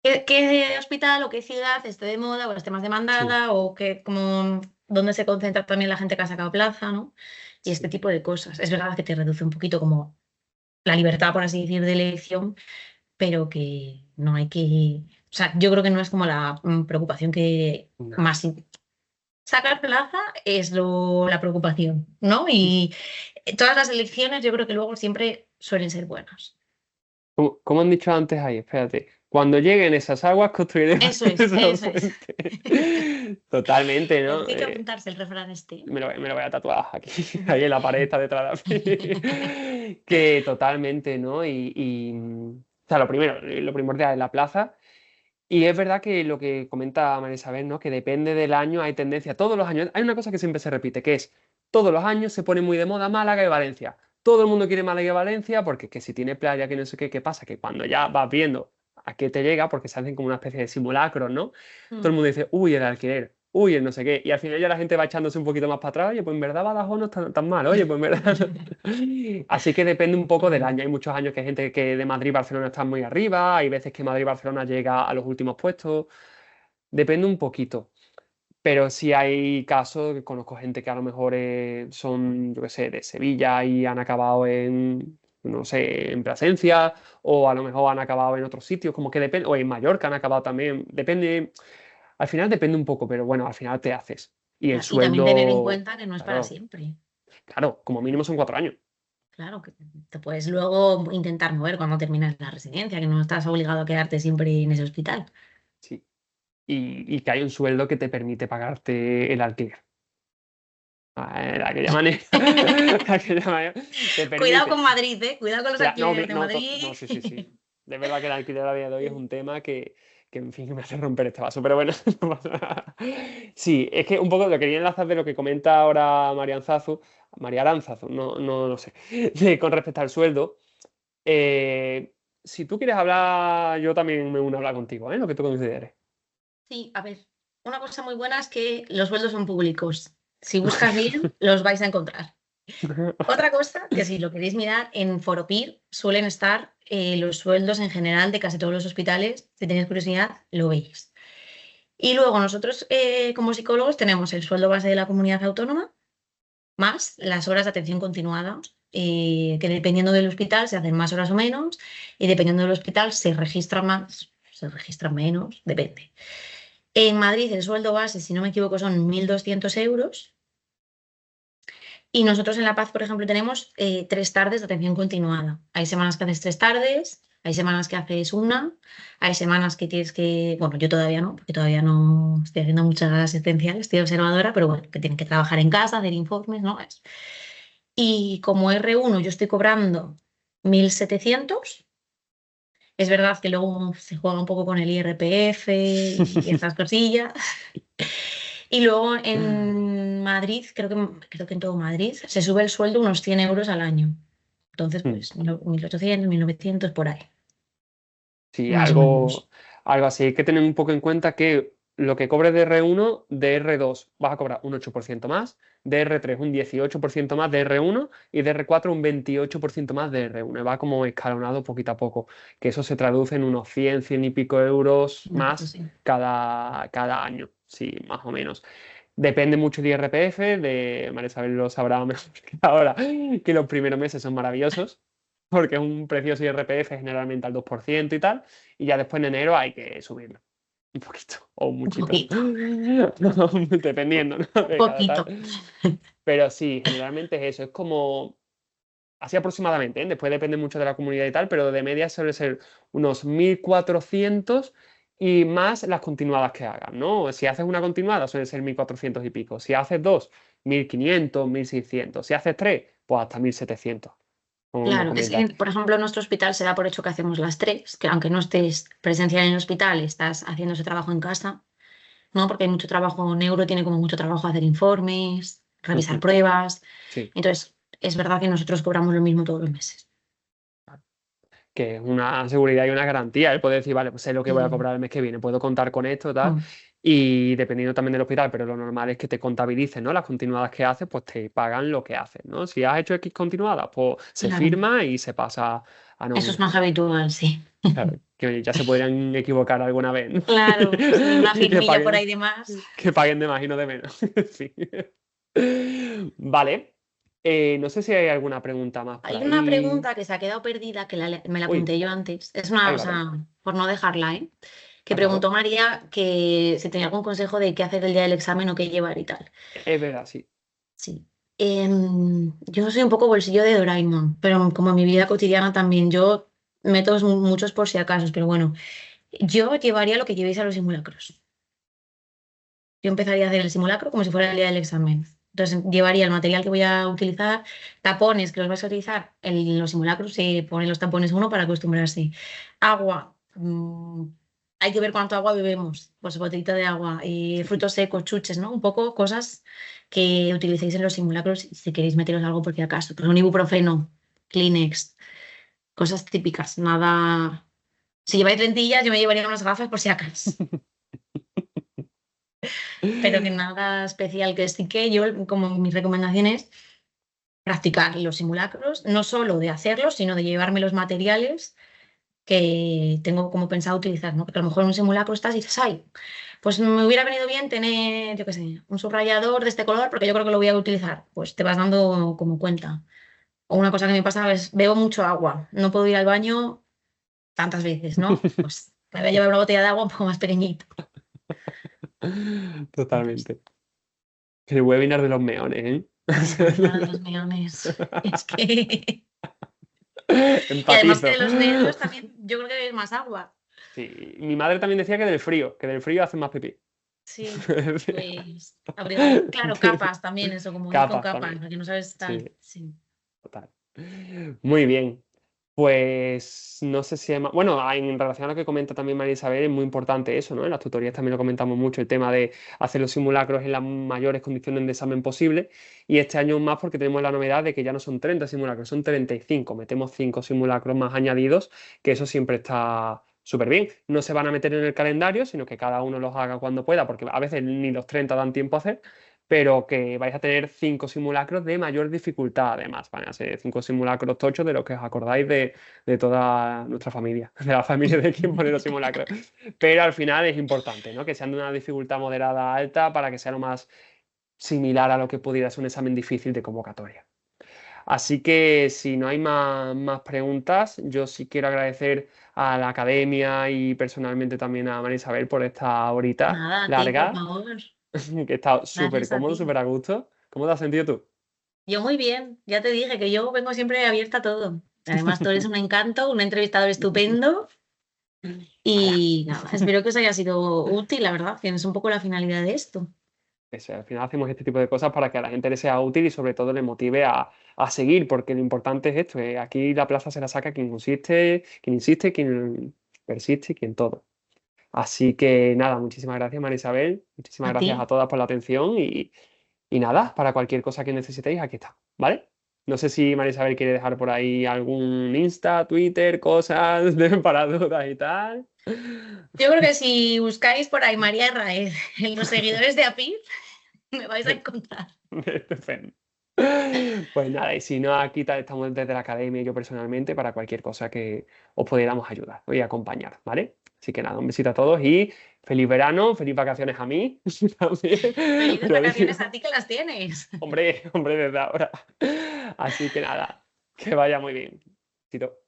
qué hospital o qué ciudad esté de moda o esté más Sí, demandada o que, como, dónde se concentra también la gente que ha sacado plaza, ¿no? Y este sí. tipo de cosas. Es verdad que te reduce un poquito como la libertad, por así decir, de elección, pero que no hay que... O sea, yo creo que no es como la preocupación que No. más... Sacar plaza es la preocupación, ¿no? Y todas las elecciones yo creo que luego siempre suelen ser buenas. Como han dicho antes ahí, espérate. Cuando lleguen esas aguas, construiremos Eso es, esos eso es. puentes. Totalmente, ¿no? Hay que apuntarse el refrán este. Me lo voy a tatuar aquí, ahí en la pared está detrás de mí. Que totalmente, ¿no? O sea, lo primero, lo primordial es la plaza. Y es verdad que lo que comenta María Isabel, ¿no? Que depende del año, hay tendencia. Todos los años, hay una cosa que siempre se repite, que es, todos los años se pone muy de moda Málaga y Valencia. Todo el mundo quiere Málaga y Valencia porque que si tiene playa, que no sé qué, ¿qué pasa? Que cuando ya vas viendo a qué te llega, porque se hacen como una especie de simulacros, ¿no? Todo el Mm. mundo dice, uy, el alquiler, uy, el no sé qué. Y al final ya la gente va echándose un poquito más para atrás, oye, pues en verdad Badajoz no está tan mal, oye, pues en verdad... Así que depende un poco del año. Hay muchos años que hay gente que de Madrid y Barcelona está muy arriba, hay veces que Madrid y Barcelona llega a los últimos puestos. Depende un poquito. Pero sí hay casos que conozco gente que a lo mejor son, yo qué sé, de Sevilla y han acabado en, no sé, en Plasencia, o a lo mejor han acabado en otros sitios, como que depende, o en Mallorca han acabado también. Depende, al final depende un poco, pero bueno, al final te haces. Y el Claro, y también tener en sueldo, cuenta que no es para claro, siempre. claro, como mínimo son 4 años. Claro, que te puedes luego intentar mover cuando terminas la residencia, que no estás obligado a quedarte siempre en ese hospital. Sí. Y que hay un sueldo que te permite pagarte el alquiler. De aquella manera, de aquella manera, te Cuidado permite. con Madrid, ¿eh? Cuidado con los No, alquileres de no, Madrid. no, sí, sí, sí. De verdad que el alquiler a día de hoy es un tema que, en fin, me hace romper este vaso, pero bueno, no pasa nada. Sí, es que un poco lo quería enlazar de lo que comenta ahora María Aranzazu, no lo sé, con respecto al sueldo. Si tú quieres hablar, yo también me uno a hablar contigo, ¿eh? Lo que tú consideres. Sí, a ver, una cosa muy buena es que los sueldos son públicos. Si buscas bien, los vais a encontrar. Otra cosa, que si lo queréis mirar, en Foropir suelen estar los sueldos en general de casi todos los hospitales. Si tenéis curiosidad, lo veis. Y luego nosotros, como psicólogos, tenemos el sueldo base de la comunidad autónoma, más las horas de atención continuada, que dependiendo del hospital se hacen más horas o menos, y dependiendo del hospital se registran más, se registran menos, depende. En Madrid el sueldo base, si no me equivoco, son 1.200 euros Y nosotros en La Paz, por ejemplo, tenemos 3 tardes de atención continuada. Hay semanas que haces 3 tardes, hay semanas que haces una, hay semanas que tienes que, bueno, yo todavía no, porque todavía no estoy haciendo muchas asistenciales, estoy observadora, pero bueno, que tienen que trabajar en casa, hacer informes, ¿no? Y como R1 yo estoy cobrando 1.700. Es verdad que luego se juega un poco con el IRPF y estas cosillas. Y luego en Madrid, creo que en todo Madrid, se sube el sueldo unos 100 euros al año. Entonces, Mm. pues 1.800, 1.900 por ahí, Sí, más o menos. algo así. Hay que tener un poco en cuenta que lo que cobres de R1, de R2 vas a cobrar un 8% más, de R3 un 18% más de R1 y de R4 un 28% más de R1. Y va como escalonado poquito a poco, que eso se traduce en unos 100, 100 y pico euros Una cosa más así. cada año, sí, más o menos. Depende mucho de IRPF, de María Isabel lo sabrá mejor que ahora, que los primeros meses son maravillosos, porque es un precioso IRPF generalmente al 2% y tal, y ya después en enero hay que subirlo un poquito o Un muchito, poquito, dependiendo, ¿no? un de cada tal. poquito. Pero sí, generalmente es eso, es como así aproximadamente, ¿eh? Después depende mucho de la comunidad y tal, pero de media suele ser unos 1.400 y más las continuadas que hagas, ¿no? Si haces una continuada suele ser 1.400 y pico. Si haces dos, 1.500, 1.600. Si haces tres, pues hasta 1.700, como hemos Claro, es que, comentado. por ejemplo, en nuestro hospital se da por hecho que hacemos las tres, que aunque no estés presencial en el hospital, estás haciendo ese trabajo en casa, ¿no? Porque hay mucho trabajo, neuro tiene como mucho trabajo hacer informes, revisar Ujú. pruebas. Sí. Entonces, es verdad que nosotros cobramos lo mismo todos los meses. Que es una seguridad y una garantía, el poder decir, vale, pues sé lo que voy a Sí. cobrar el mes que viene, puedo contar con esto, tal, Mm, y dependiendo también del hospital, pero lo normal es que te contabilicen, ¿no? Las continuadas que haces, pues te pagan lo que haces, ¿no? Si has hecho X continuadas, pues se claro, firma y se pasa a eso es nómina. más habitual, sí. Claro, que oye, ya se podrían equivocar alguna vez, ¿no? Claro, sí, una Y firmilla por ahí de más. que paguen de más y no de menos. Sí. Vale. No sé si hay alguna pregunta más por Hay una ahí. pregunta que se ha quedado perdida, que me la Uy, apunté yo antes. Es una, ahí o vale. sea, por no dejarla, ¿eh? Que Ah, claro. preguntó María que si tenía algún consejo de qué hacer el día del examen o qué llevar y tal. Es verdad, sí. Sí. Yo soy un poco bolsillo de Doraemon, pero como en mi vida cotidiana también, yo meto muchos por si acaso, pero bueno, yo llevaría lo que llevéis a los simulacros. Yo empezaría a hacer el simulacro como si fuera el día del examen. Entonces, llevaría el material que voy a utilizar, tapones que los vais a utilizar en los simulacros, se ponen los tapones uno para acostumbrarse. Agua, hay que ver cuánto agua bebemos, pues botellita de agua, frutos secos, chuches, ¿no? Un poco cosas que utilicéis en los simulacros si queréis meteros algo por si acaso. Pues un ibuprofeno, Kleenex, cosas típicas, nada. Si lleváis lentillas, yo me llevaría unas gafas por si acaso. Pero que nada especial, que sí que yo, como mis recomendaciones, practicar los simulacros, no solo de hacerlos, sino de llevarme los materiales que tengo como pensado utilizar, ¿no? Porque a lo mejor en un simulacro estás y dices, ay, pues me hubiera venido bien tener, yo qué sé, un subrayador de este color porque yo creo que lo voy a utilizar. Pues te vas dando como cuenta. O una cosa que me pasa es, bebo mucho agua, no puedo ir al baño tantas veces, ¿no? Pues me voy a llevar una botella de agua un poco más pequeñita. Entonces, Totalmente. El webinar de los meones, ¿eh? el webinar de los meones. Es que... Y además que Empatizo. de los nervios también, yo creo que bebes más agua. Sí, mi madre también decía que del frío hacen más pipí. Sí, pues abrigar, claro, capas también, eso, como ir con Capas capas, también. porque no sabes Sí, tal. Sí. total. Muy bien. Pues no sé si hay más. Bueno, en relación a lo que comenta también María Isabel, es muy importante eso, ¿no? En las tutorías también lo comentamos mucho, el tema de hacer los simulacros en las mayores condiciones de examen posible. Y este año más porque tenemos la novedad de que ya no son 30 simulacros, son 35. Metemos 5 simulacros más añadidos, que eso siempre está súper bien. No se van a meter en el calendario, sino que cada uno los haga cuando pueda, porque a veces ni los 30 dan tiempo a hacer, pero que vais a tener 5 simulacros de mayor dificultad, además. Van a ser 5 simulacros tochos de los que os acordáis de toda nuestra familia, de la familia de quien pone los simulacros. Pero al final es importante, ¿no? Que sean de una dificultad moderada a alta para que sea lo más similar a lo que pudiera ser un examen difícil de convocatoria. Así que si no hay más preguntas, yo sí quiero agradecer a la academia y personalmente también a María Isabel por esta horita Nada, a ti, por larga favor. que está súper Gracias a cómodo, ti. súper a gusto. ¿Cómo te has sentido tú? Yo muy bien, ya te dije que yo vengo siempre abierta a todo. Además, tú eres un encanto, un entrevistador estupendo Ala, y nada, espero que os haya sido útil, la verdad, que es un poco la finalidad de esto. eso, al final hacemos este tipo de cosas para que a la gente le sea útil y sobre todo le motive a seguir, porque lo importante es esto, aquí la plaza se la saca quien insiste, quien persiste y quien todo. Así que nada, muchísimas gracias, María Isabel, muchísimas A ti. gracias a todas por la atención y nada, para cualquier cosa que necesitéis, aquí está, ¿vale? No sé si María Isabel quiere dejar por ahí algún Insta, Twitter, cosas para dudas y tal. Yo creo que si buscáis por ahí María Raez en los seguidores de API, me vais a encontrar. Estupendo. Pues nada, y si no, aquí estamos desde la academia y yo personalmente para cualquier cosa que os pudiéramos ayudar y acompañar, ¿vale? Así que nada, un besito a todos y feliz verano, feliz vacaciones a mí también, Felices pero vacaciones a digo, ti que las tienes. hombre, desde ahora. Así que nada, que vaya muy bien. Besito.